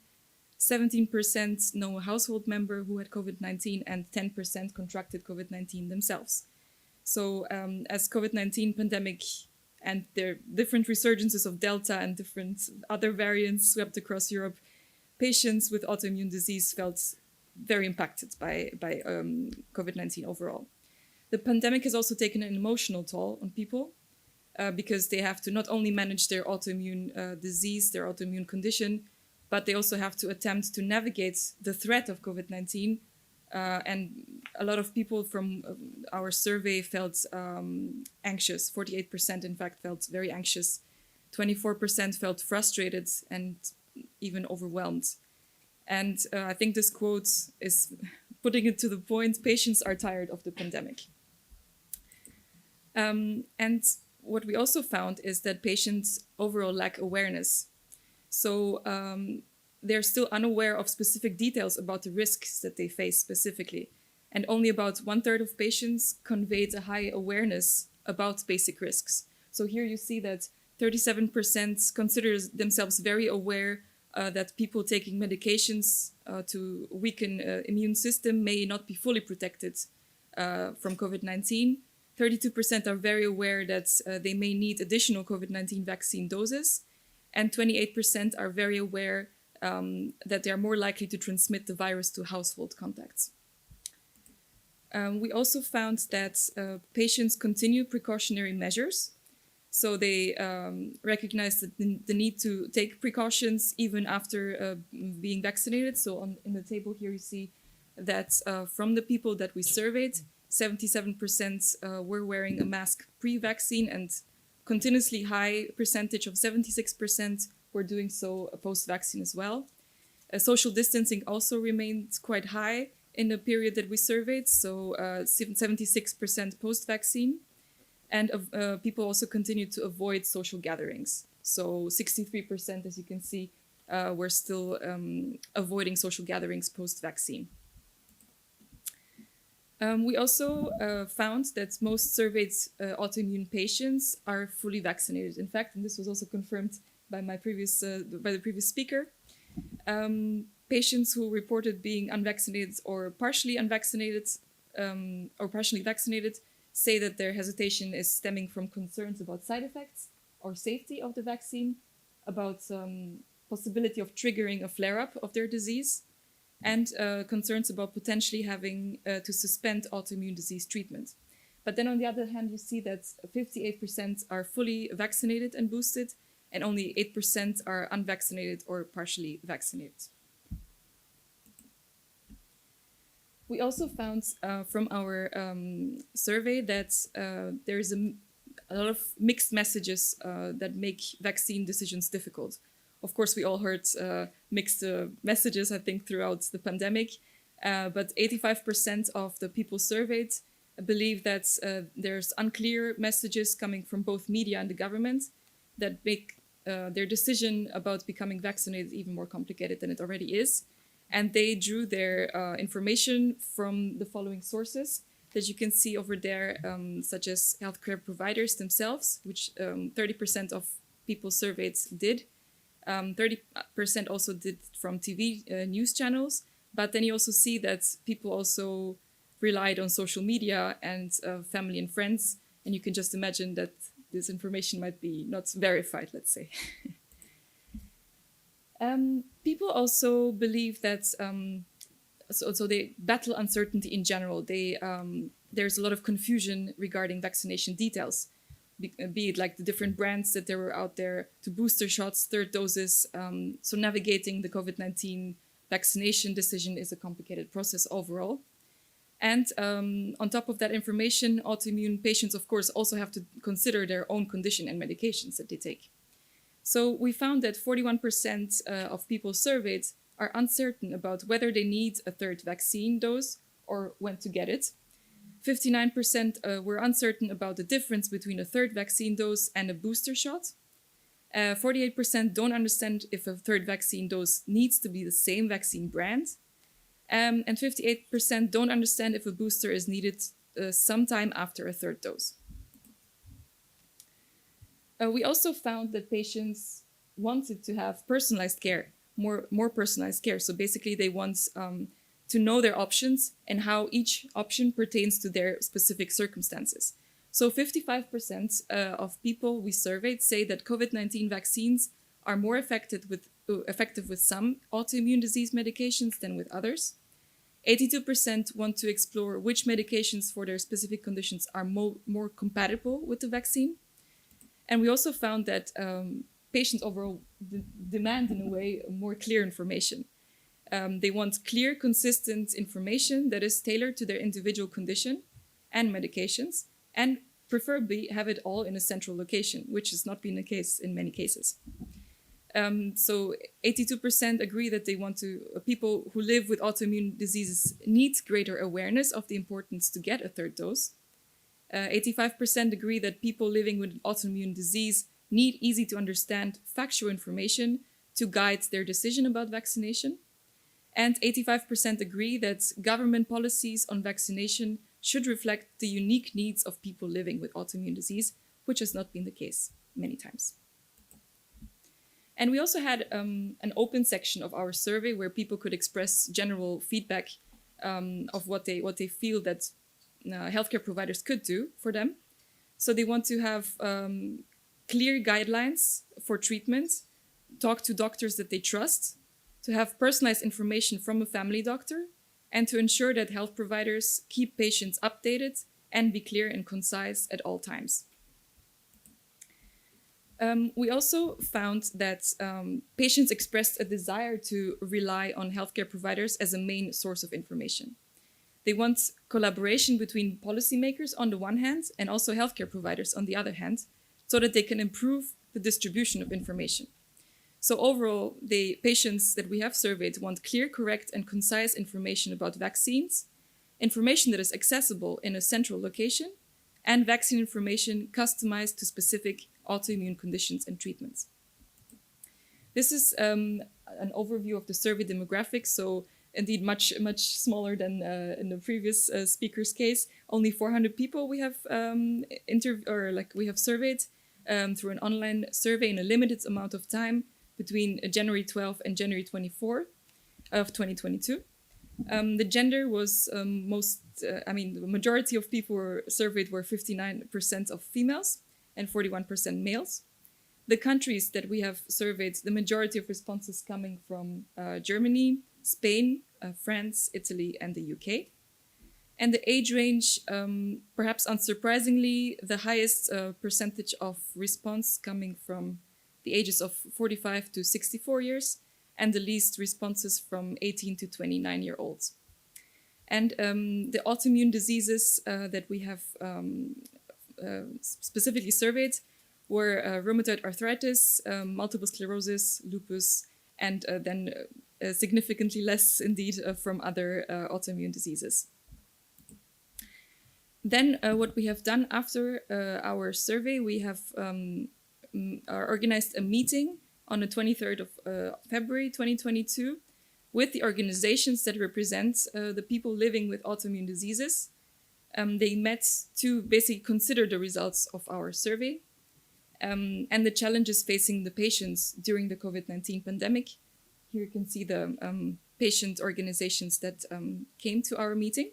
17% know a household member who had COVID-19, and 10% contracted COVID-19 themselves. So as COVID-19 pandemic and their different resurgences of Delta and different other variants swept across Europe, patients with autoimmune disease felt very impacted by COVID-19 overall. The pandemic has also taken an emotional toll on people because they have to not only manage their autoimmune disease, their autoimmune condition, but they also have to attempt to navigate the threat of COVID-19. And a lot of people from our survey felt anxious. 48%, in fact, felt very anxious. 24% felt frustrated and even overwhelmed. And I think this quote is putting it to the point: patients are tired of the pandemic. And what we also found is that patients overall lack awareness. So they're still unaware of specific details about the risks that they face specifically. And only about 1/3 of patients conveyed a high awareness about basic risks. So here you see that 37% consider themselves very aware that people taking medications to weaken immune system may not be fully protected from COVID-19. 32% are very aware that they may need additional COVID-19 vaccine doses. And 28% are very aware that they are more likely to transmit the virus to household contacts. We also found that patients continue precautionary measures. So they recognize the need to take precautions even after being vaccinated. So in the table here, you see that from the people that we surveyed, 77% were wearing a mask pre-vaccine, and continuously high percentage of 76% were doing so post-vaccine as well. Social distancing also remained quite high in the period that we surveyed, so 76% post-vaccine. And people also continued to avoid social gatherings. So 63%, as you can see, were still avoiding social gatherings post-vaccine. We also found that most surveyed autoimmune patients are fully vaccinated. In fact, and this was also confirmed by the previous speaker, patients who reported being unvaccinated or partially unvaccinated or partially vaccinated say that their hesitation is stemming from concerns about side effects or safety of the vaccine, about possibility of triggering a flare-up of their disease, and concerns about potentially having to suspend autoimmune disease treatment. But then on the other hand, you see that 58% are fully vaccinated and boosted, and only 8% are unvaccinated or partially vaccinated. We also found from our survey that there's a lot of mixed messages that make vaccine decisions difficult. Of course, we all heard mixed messages, I think, throughout the pandemic, but 85% of the people surveyed believe that there's unclear messages coming from both media and the government that make their decision about becoming vaccinated even more complicated than it already is. And they drew their information from the following sources that you can see over there, such as healthcare providers themselves, which 30% of people surveyed did. 30% also did from TV news channels. But then you also see that people also relied on social media and family and friends. And you can just imagine that this information might be not verified, let's say. People also believe that, so they battle uncertainty in general. There's a lot of confusion regarding vaccination details, be it like the different brands that there were out there to booster shots, third doses. So navigating the COVID-19 vaccination decision is a complicated process overall. And on top of that information, autoimmune patients, of course, also have to consider their own condition and medications that they take. So we found that 41% of people surveyed are uncertain about whether they need a third vaccine dose or when to get it. 59% were uncertain about the difference between a third vaccine dose and a booster shot. 48% don't understand if a third vaccine dose needs to be the same vaccine brand. And 58% don't understand if a booster is needed sometime after a third dose. We also found that patients wanted to have personalized care, more personalized care. So basically they want to know their options and how each option pertains to their specific circumstances. So 55% of people we surveyed say that COVID-19 vaccines are more effective with some autoimmune disease medications than with others. 82% want to explore which medications for their specific conditions are more compatible with the vaccine. And we also found that patients overall demand, in a way, more clear information. They want clear, consistent information that is tailored to their individual condition and medications, and preferably have it all in a central location, which has not been the case in many cases. So 82% agree that they want people who live with autoimmune diseases need greater awareness of the importance to get a third dose. 85% agree that people living with autoimmune disease need easy to understand factual information to guide their decision about vaccination. And 85% agree that government policies on vaccination should reflect the unique needs of people living with autoimmune disease, which has not been the case many times. And we also had an open section of our survey where people could express general feedback of what they feel that healthcare providers could do for them. So they want to have clear guidelines for treatment, talk to doctors that they trust, to have personalized information from a family doctor, and to ensure that health providers keep patients updated and be clear and concise at all times. We also found that patients expressed a desire to rely on healthcare providers as a main source of information. They want collaboration between policymakers on the one hand and also healthcare providers on the other hand, so that they can improve the distribution of information. So overall, the patients that we have surveyed want clear, correct, and concise information about vaccines, information that is accessible in a central location, and vaccine information customized to specific autoimmune conditions and treatments. This is an overview of the survey demographics. So indeed, much smaller than in the previous speaker's case. Only 400 people we have we have surveyed through an online survey in a limited amount of time between January 12 and January 24 of 2022. The gender was the majority of people were surveyed were 59% of females and 41% males. The countries that we have surveyed, the majority of responses coming from Germany, Spain, France, Italy, and the UK. And the age range, perhaps unsurprisingly, the highest percentage of response coming from the ages of 45 to 64 years, and the least responses from 18 to 29-year-olds. And the autoimmune diseases that we have specifically surveyed were rheumatoid arthritis, multiple sclerosis, lupus, and then significantly less indeed from other autoimmune diseases. Then what we have done after our survey, we have organized a meeting on the 23rd of February 2022 with the organizations that represent the people living with autoimmune diseases. They met to basically consider the results of our survey and the challenges facing the patients during the COVID-19 pandemic. Here you can see the patient organizations that came to our meeting.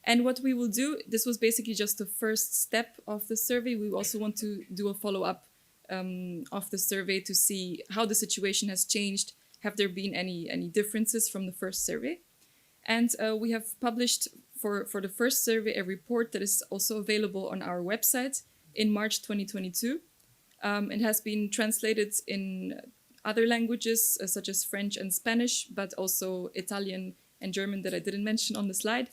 And what we will do, this was basically just the first step of the survey. We also want to do a follow-up of the survey to see how the situation has changed. Have there been any differences from the first survey? And we have published for the first survey a report that is also available on our website in March 2022. It has been translated in other languages such as French and Spanish, but also Italian and German that I didn't mention on the slide.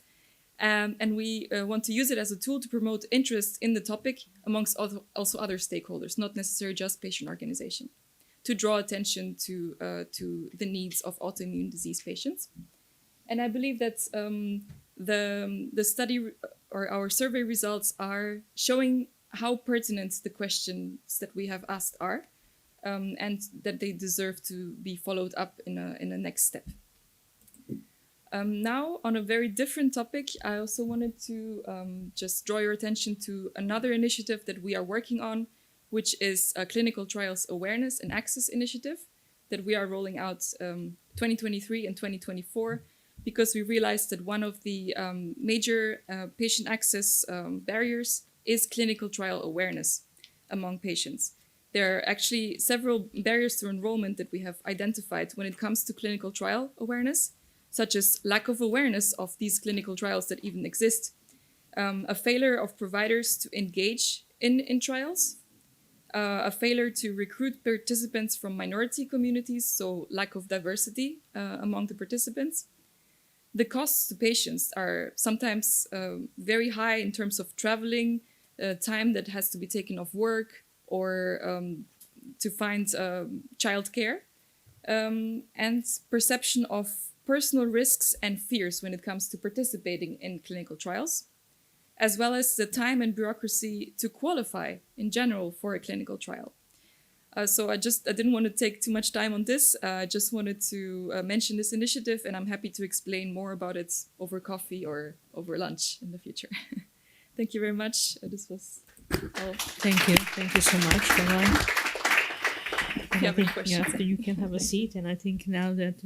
And we want to use it as a tool to promote interest in the topic amongst also other stakeholders, not necessarily just patient organization, to draw attention to the needs of autoimmune disease patients. And I believe that the study or our survey results are showing how pertinent the questions that we have asked are, and that they deserve to be followed up in a next step. Now, on a very different topic, I also wanted to just draw your attention to another initiative that we are working on, which is a clinical trials awareness and access initiative that we are rolling out 2023 and 2024, because we realized that one of the major patient access barriers is clinical trial awareness among patients. There are actually several barriers to enrollment that we have identified when it comes to clinical trial awareness, such as lack of awareness of these clinical trials that even exist, a failure of providers to engage in trials, a failure to recruit participants from minority communities, so lack of diversity among the participants. The costs to patients are sometimes very high in terms of traveling, time that has to be taken off work, or to find childcare, and perception of personal risks and fears when it comes to participating in clinical trials, as well as the time and bureaucracy to qualify in general for a clinical trial. So I didn't want to take too much time on this. I just wanted to mention this initiative, and I'm happy to explain more about it over coffee or over lunch in the future. Thank you very much. This was all. Thank you so much, Caroline. You can have a seat, and I think now that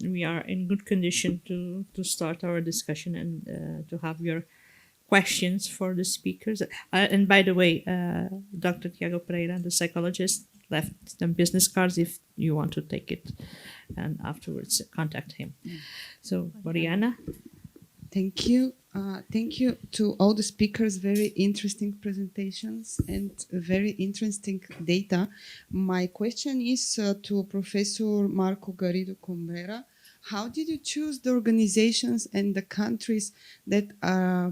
we are in good condition to start our discussion and to have your questions for the speakers. And by the way, Dr. Tiago Pereira, the psychologist, left them business cards if you want to take it, and afterwards contact him. So, Mariana. Thank you. Thank you to all the speakers. Very interesting presentations and very interesting data. My question is to Professor Marco Garrido Combera. How did you choose the organizations and the countries that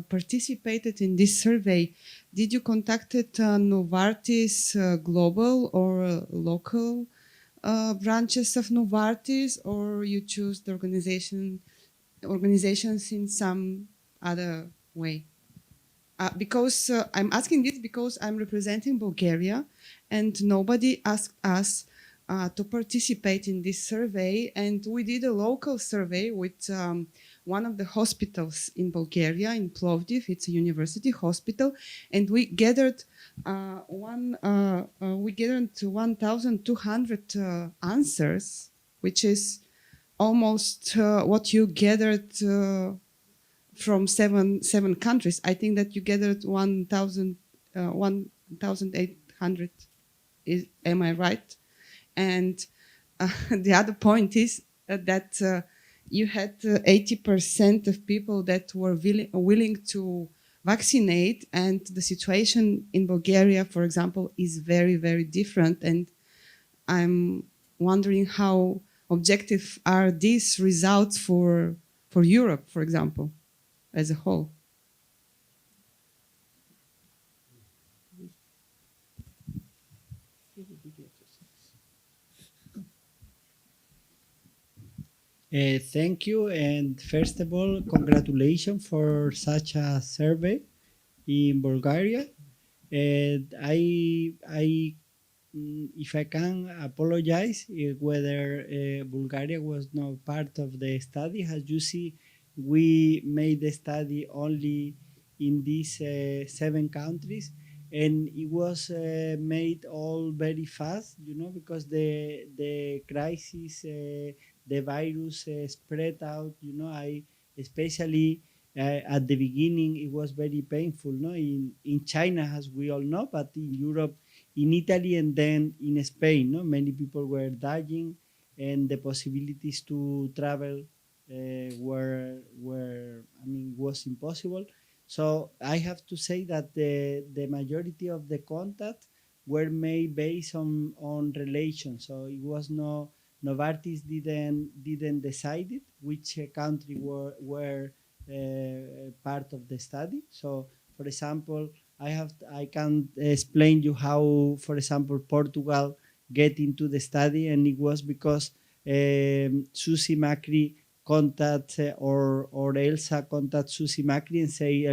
participated in this survey? Did you contact Novartis Global or local branches of Novartis, or you choose the organizations in some other way? Because I'm asking this because I'm representing Bulgaria, and nobody asked us to participate in this survey. And we did a local survey with one of the hospitals in Bulgaria, in Plovdiv. It's a university hospital, and we gathered 1,200 answers, which is almost what you gathered from seven countries. I think that you gathered 1,800. Am I right? And the other point is that you had 80% of people that were willing to vaccinate, and the situation in Bulgaria, for example, is very, very different. And I'm wondering how objective are these results for Europe, for example, as a whole. Thank you, and first of all, congratulations for such a survey in Bulgaria. And if I can apologize whether Bulgaria was not part of the study. As you see, we made the study only in these 7 countries, and it was made all very fast, because the crisis, the virus spread out. I especially at the beginning it was very painful, no, in China, as we all know, but in Europe, in Italy, and then in Spain, no, many people were dying, and the possibilities to travel was impossible. So I have to say that the majority of the contact were made based on relations. So it was Novartis didn't decide it, which country were part of the study. So, for example, I can explain you how, for example, Portugal get into the study, and it was because Susi Macri contact or Elsa contact Susi Macri and say,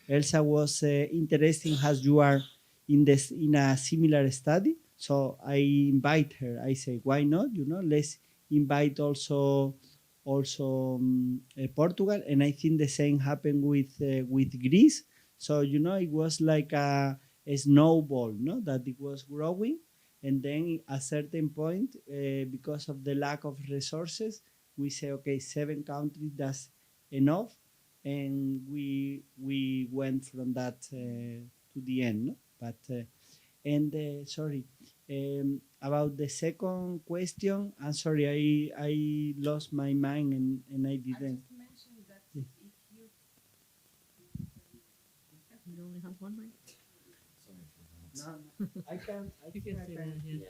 Elsa was interesting as you are in a similar study. So I invite her. I say, why not? Let's invite also Portugal, and I think the same happened with Greece. So it was like a snowball, no, that it was growing, and then at a certain point, because of the lack of resources, we say, okay, 7 countries, that's enough, and we went from that to the end, no? But sorry. About the second question, I'm sorry, I lost my mind and I didn't. I just mentioned that if you only have one mic. No, I can hear.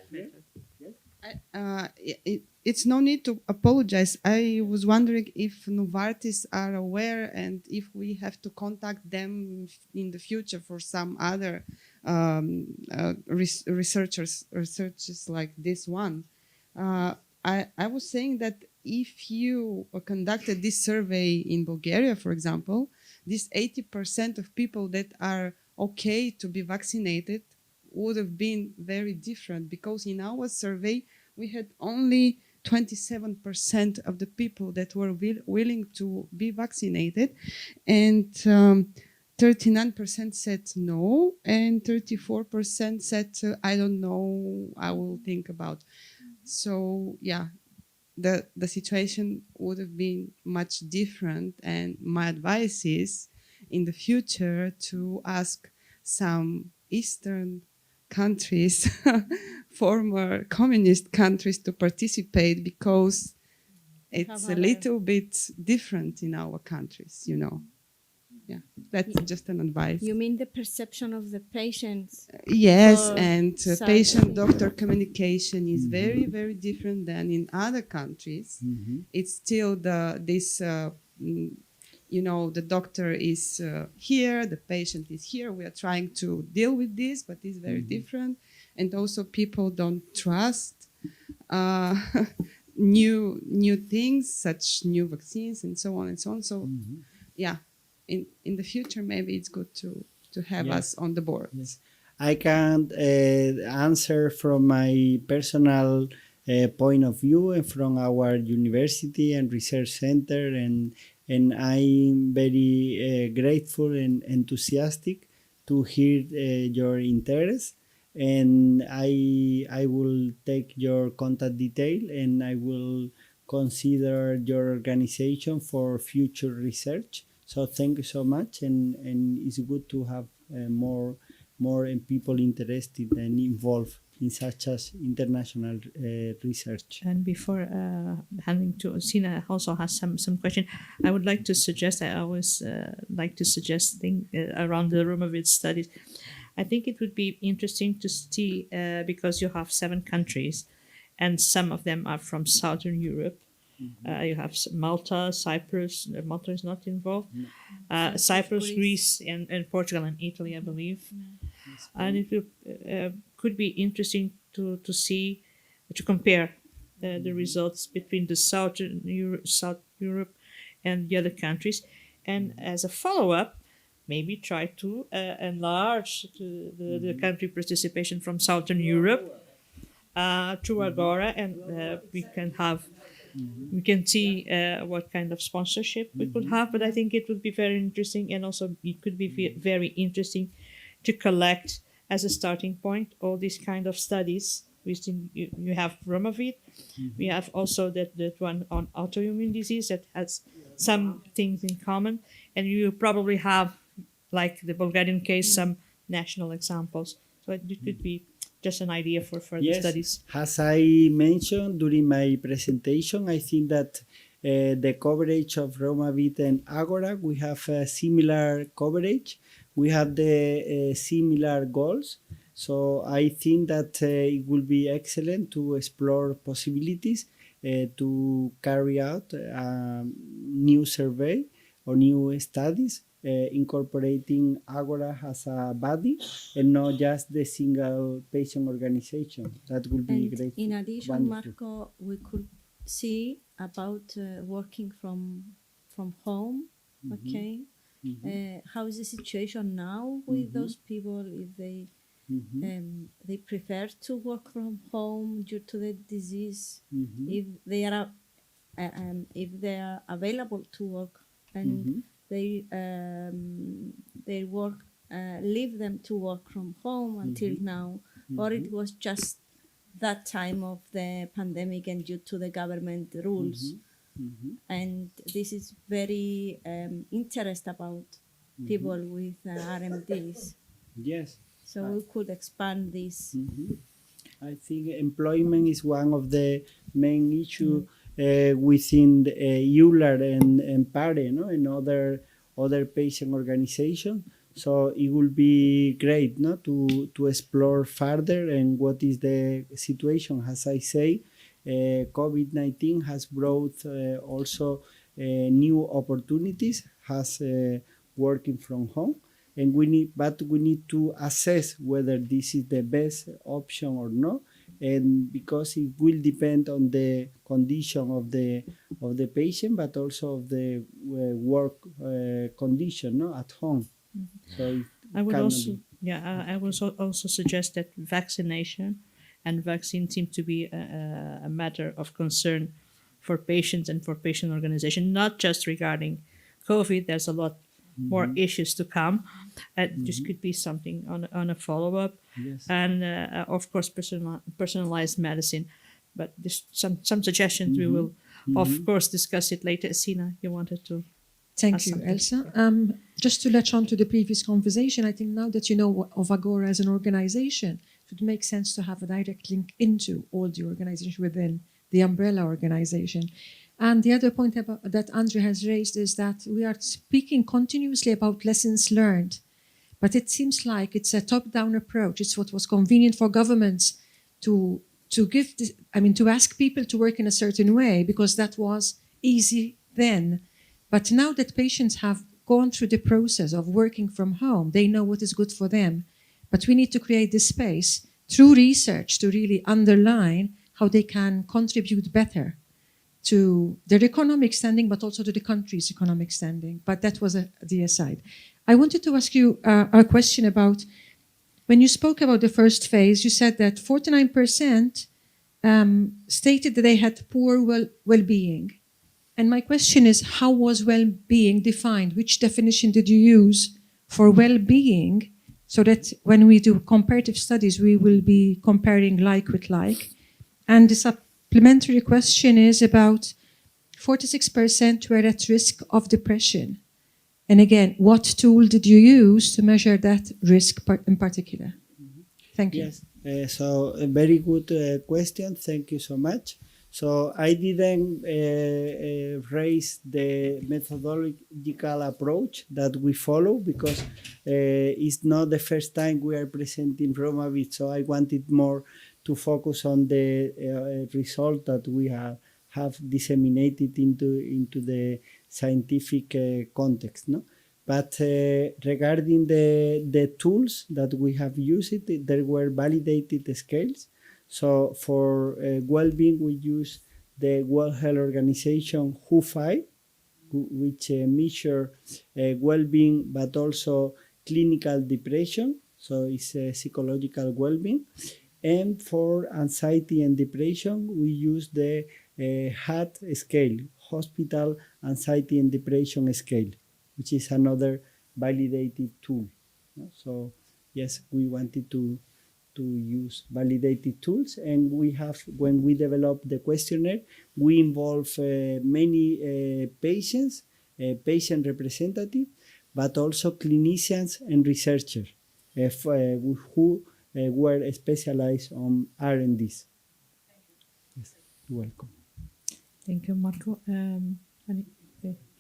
It's no need to apologize. I was wondering if Novartis are aware, and if we have to contact them in the future for some other researches like this one. I was saying that if you conducted this survey in Bulgaria, for example, this 80% of people that are okay to be vaccinated would have been very different, because in our survey we had only 27% of the people that were willing to be vaccinated, and 39% said no, and 34% said I don't know, I will think about. So yeah, the situation would have been much different, and my advice is in the future to ask some Eastern countries, former communist countries, to participate, because it's a little bit different in our countries, Yeah, that's just an advice. You mean the perception of the patients? Yes, and patient-doctor communication is very, very different than in other countries. Mm-hmm. It's still the doctor is here, the patient is here. We are trying to deal with this, but it's very different. And also people don't trust uh, new things, such new vaccines and so on and so on. So yeah, in the future maybe it's good to have Yeah. us on the board. Yes. I can answer from my personal point of view and from our university and research center, and I'm very grateful and enthusiastic to hear your interest. And I will take your contact detail and I will consider your organization for future research. So thank you so much, and it's good to have more people interested and involved in such as international research. And before handing to Sina, also has some question. I would like to suggest. I always like to suggest things around the Romavid studies. I think it would be interesting to see because you have 7 countries, and some of them are from Southern Europe. You have Malta, Cyprus. Malta is not involved. Cyprus, Greece, and Portugal and Italy, I believe. And it could be interesting to see, to compare the results between the South Europe and the other countries, and as a follow-up, maybe try to enlarge the country participation from Southern Europe through Agora, and we can see what kind of sponsorship we could have. But I think it would be very interesting, and also it could be very interesting to collect as a starting point all these kind of studies. You have Romavid, we have also that one on autoimmune disease that has some things in common, and you probably have, like the Bulgarian case, some national examples. So it could be just an idea for further studies. As I mentioned during my presentation, I think that the coverage of Romavid and Agora, we have a similar coverage. We have the similar goals. So I think that it will be excellent to explore possibilities to carry out a new survey or new studies incorporating Agora as a body and not just the single patient organization. That would be great. In addition, Wonderful. Marco, we could see about working from home. Okay, how is the situation now with those people? If they prefer to work from home due to the disease, if they are available to work, and they work leave them to work from home until now, or it was just that time of the pandemic and due to the government rules. And this is very interest about people with RMDs. Yes. So we could expand this. I think employment is one of the main issues within the, EULAR and PARE, no? And other patient organizations. So it will be great, no, to explore further and what is the situation. As I say, COVID-19 has brought also new opportunities, has working from home. And we need to assess whether this is the best option or not, and because it will depend on the condition of the patient, but also of the work condition, no, at home. So I would also suggest that vaccination and vaccine seem to be a matter of concern for patients and for patient organization, not just regarding COVID. There's a lot more issues to come. This could be something on a follow-up. Yes. And of course personalized medicine. But some suggestions we will of course discuss it later. Sina, you wanted to Thank you, Elsa. Just to latch on to the previous conversation, I think now that you know of Agora as an organization, it would make sense to have a direct link into all the organizations within the umbrella organization. And the other point that Andre has raised is that we are speaking continuously about lessons learned, but it seems like it's a top-down approach. It's what was convenient for governments to give this, to ask people to work in a certain way because that was easy then. But now that patients have gone through the process of working from home, they know what is good for them. But we need to create this space through research to really underline how they can contribute better to their economic standing, but also to the country's economic standing. But that was the aside. I wanted to ask you a question about, when you spoke about the first phase, you said that 49% stated that they had poor well-being. And my question is, how was well-being defined? Which definition did you use for well-being, so that when we do comparative studies, we will be comparing like with like? And the supplementary question is about 46% were at risk of depression. And again, what tool did you use to measure that risk in particular? Thank you. Yes, so a very good question. Thank you so much. So I didn't raise the methodological approach that we follow, because it's not the first time we are presenting Romavit. So I wanted more to focus on the result that we have disseminated into the scientific context, no? But regarding the tools that we have used, there were validated scales. So for well-being, we use the World Health Organization WHO-5, which measure well-being, but also clinical depression. So it's psychological well-being. And for anxiety and depression, we use the HAT scale, Hospital Anxiety and Depression Scale, which is another validated tool. So yes, we wanted to use validated tools, and we have, when we develop the questionnaire, we involve many patients, patient representatives, but also clinicians and researchers who were specialized on R&Ds. Yes, you're welcome. Thank you, Marco.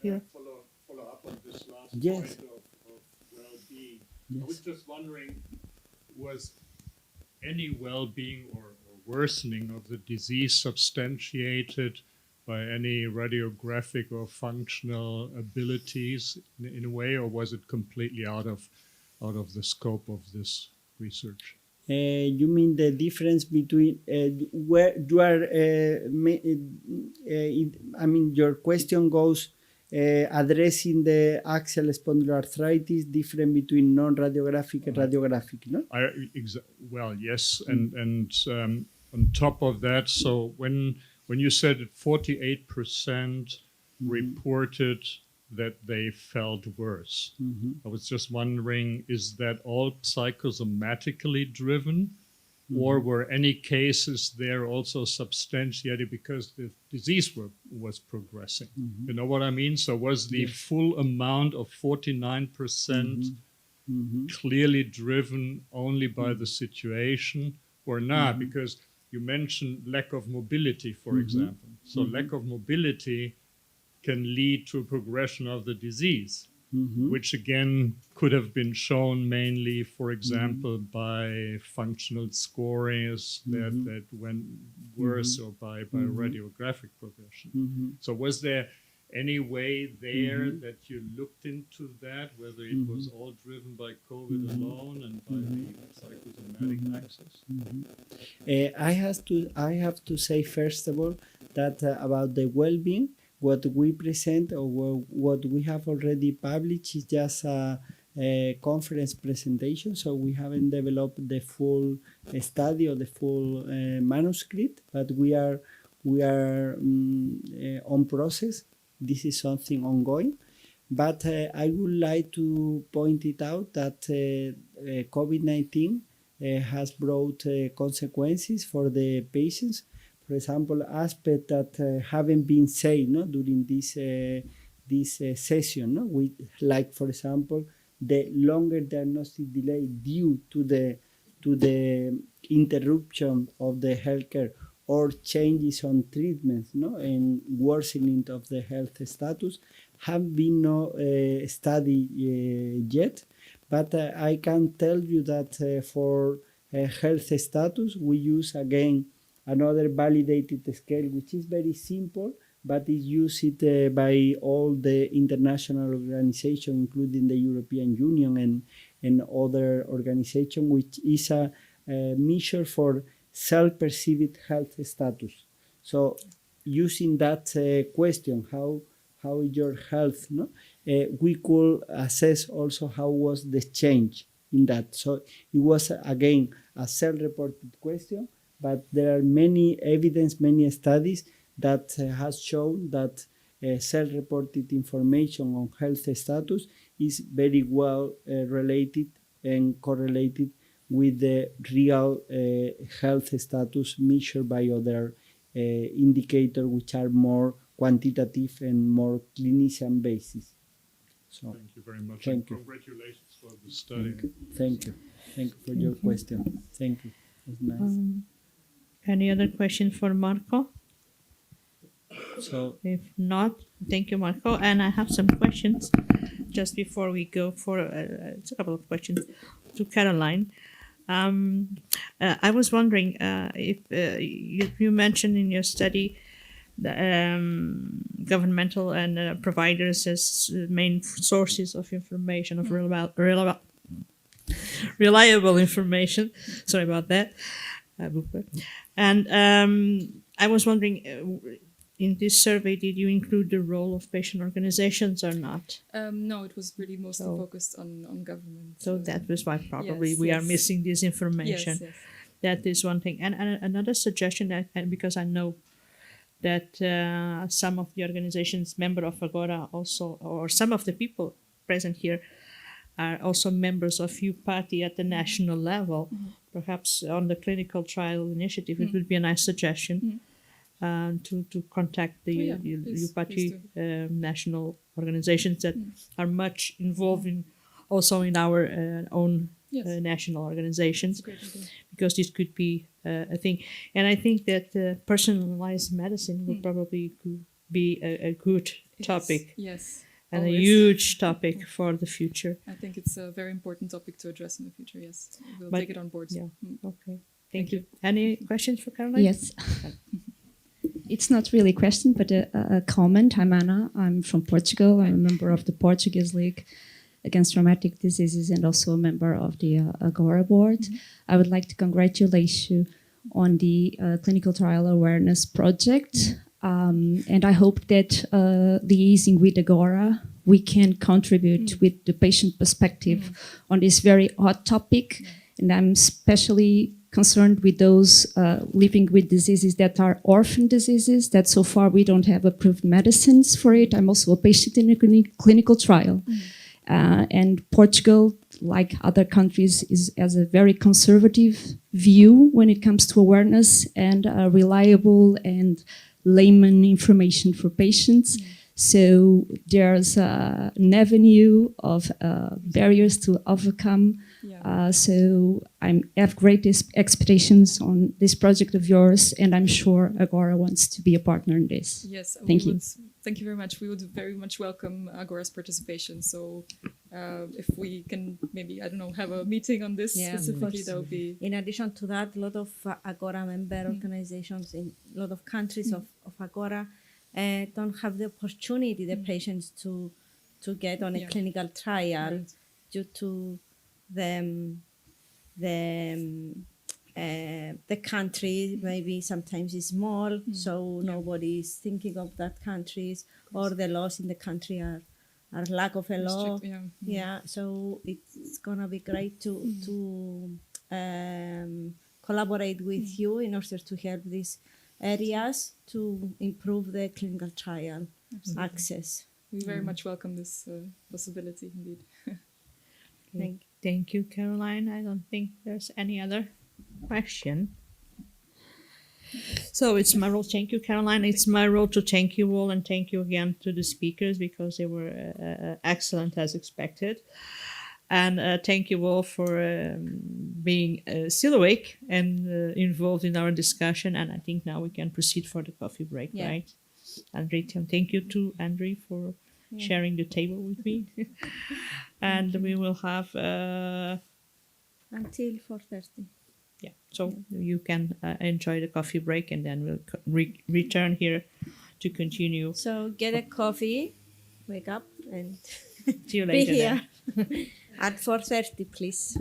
Here. Follow up on this last Yes. point of well-being. Yes. I was just wondering, was any well-being or worsening of the disease substantiated by any radiographic or functional abilities in a way, or was it completely out of the scope of this research? You mean the difference between where you are? I mean, your question goes addressing the axial spondyloarthritis different between non-radiographic and radiographic, no? Well, yes, and on top of that, so when you said that 48% reported that they felt worse, I was just wondering, is that all psychosomatically driven, or were any cases there also substantiated because the disease was progressing? You know what I mean? So was the full amount of 49% clearly driven only by the situation or not? Because you mentioned lack of mobility, for example. So lack of mobility can lead to a progression of the disease, which again could have been shown mainly, for example, by functional scores that went worse, or by radiographic progression. So was there any way there that you looked into that, whether it was all driven by COVID alone and by the psychosomatic axis? I have to say, first of all, that about the well-being, what we present or what we have already published is just a conference presentation, so we haven't developed the full study or the full manuscript, but we are on process. This is something ongoing. But I would like to point it out that COVID-19 has brought consequences for the patients. For example, aspects that haven't been said during this session. Like, for example, the longer diagnostic delay due to the interruption of the healthcare or changes on treatments, and worsening of the health status have been no study yet. But I can tell you that for health status, we use again another validated scale, which is very simple, but is used by all the international organizations, including the European Union and other organizations, which is a measure for self-perceived health status. So using that question, how is your health, no? We could assess also how was the change in that. So it was, again, a self-reported question, but there are many evidence, many studies that has shown that self-reported information on health status is very well related and correlated with the real health status measured by other indicators which are more quantitative and more clinician basis. So Thank you very much. Thank and you. Congratulations for the study. Thank you. Thank you for your question. Thank you. It was nice. Any other question for Marco? So If not, thank you, Marco. And I have some questions just before we go for it's a couple of questions to Caroline. I was wondering if you mentioned in your study the governmental and providers as main sources of information, of reliable information. Sorry about that. And I was wondering, in this survey, did you include the role of patient organizations or not? No, it was really mostly So- focused on government. So that was why probably Yes, we are yes. missing this information. Yes, yes. That is one thing. And another suggestion, and because I know that some of the organizations member of Agora also, or some of the people present here, are also members of U-Party at the national level. Perhaps on the clinical trial initiative, it would be a nice suggestion to contact the Oh, yeah, please U-Party national organizations that are much involved in also in our own Yes. national organizations, Great idea. because this could be a thing. And I think that personalized medicine would probably be a good topic Yes. and a always. huge topic for the future. I think it's a very important topic to address in the future. Yes, we'll But- take it on board. yeah. Mm. Okay, thank you. Any questions for Caroline? Yes. It's not really a question, but a comment. I'm Anna. I'm from Portugal. I'm a member of the Portuguese League Against Rheumatic Diseases and also a member of the Agora board. I would like to congratulate you on the clinical trial awareness project. And I hope that liaising with Agora, we can contribute with the patient perspective on this very hot topic. And I'm especially concerned with those living with diseases that are orphan diseases, that so far we don't have approved medicines for it. I'm also a patient in a clinical trial. And Portugal, like other countries, has a very conservative view when it comes to awareness and reliable and layman information for patients. So there's an avenue of barriers to overcome. Yeah. So I have great expectations on this project of yours, and I'm sure Agora wants to be a partner in this. Yes. Thank you. Thank you very much. We would very much welcome Agora's participation. So if we can maybe, I don't know, have a meeting on this Yeah, of specifically, course. that would be... In addition to that, a lot of Agora member organizations in a lot of countries of Agora don't have the opportunity, the patients, to get on a Yeah. clinical trial Right. due to the country maybe sometimes is small, so nobody is thinking of that countries, or the laws in the country are lack of a law. Restrict- yeah. Yeah, so it's gonna be great to collaborate with you in order to help these areas to improve the clinical trial access. We very much welcome this possibility indeed. Thank you, Caroline. I don't think there's any other question. So it's my role. Thank you, Caroline. It's my role to thank you all, and thank you again to the speakers, because they were excellent as expected. And thank you all for being still awake and involved in our discussion. And I think now we can proceed for the coffee break, Yeah. right? Andre, thank you to Andre for sharing the table with me. And we will have, Until 4:30. yeah, so you can enjoy the coffee break, and then we'll return here to continue. So get a coffee, wake up, and See you be later. here then. at 4:30, please.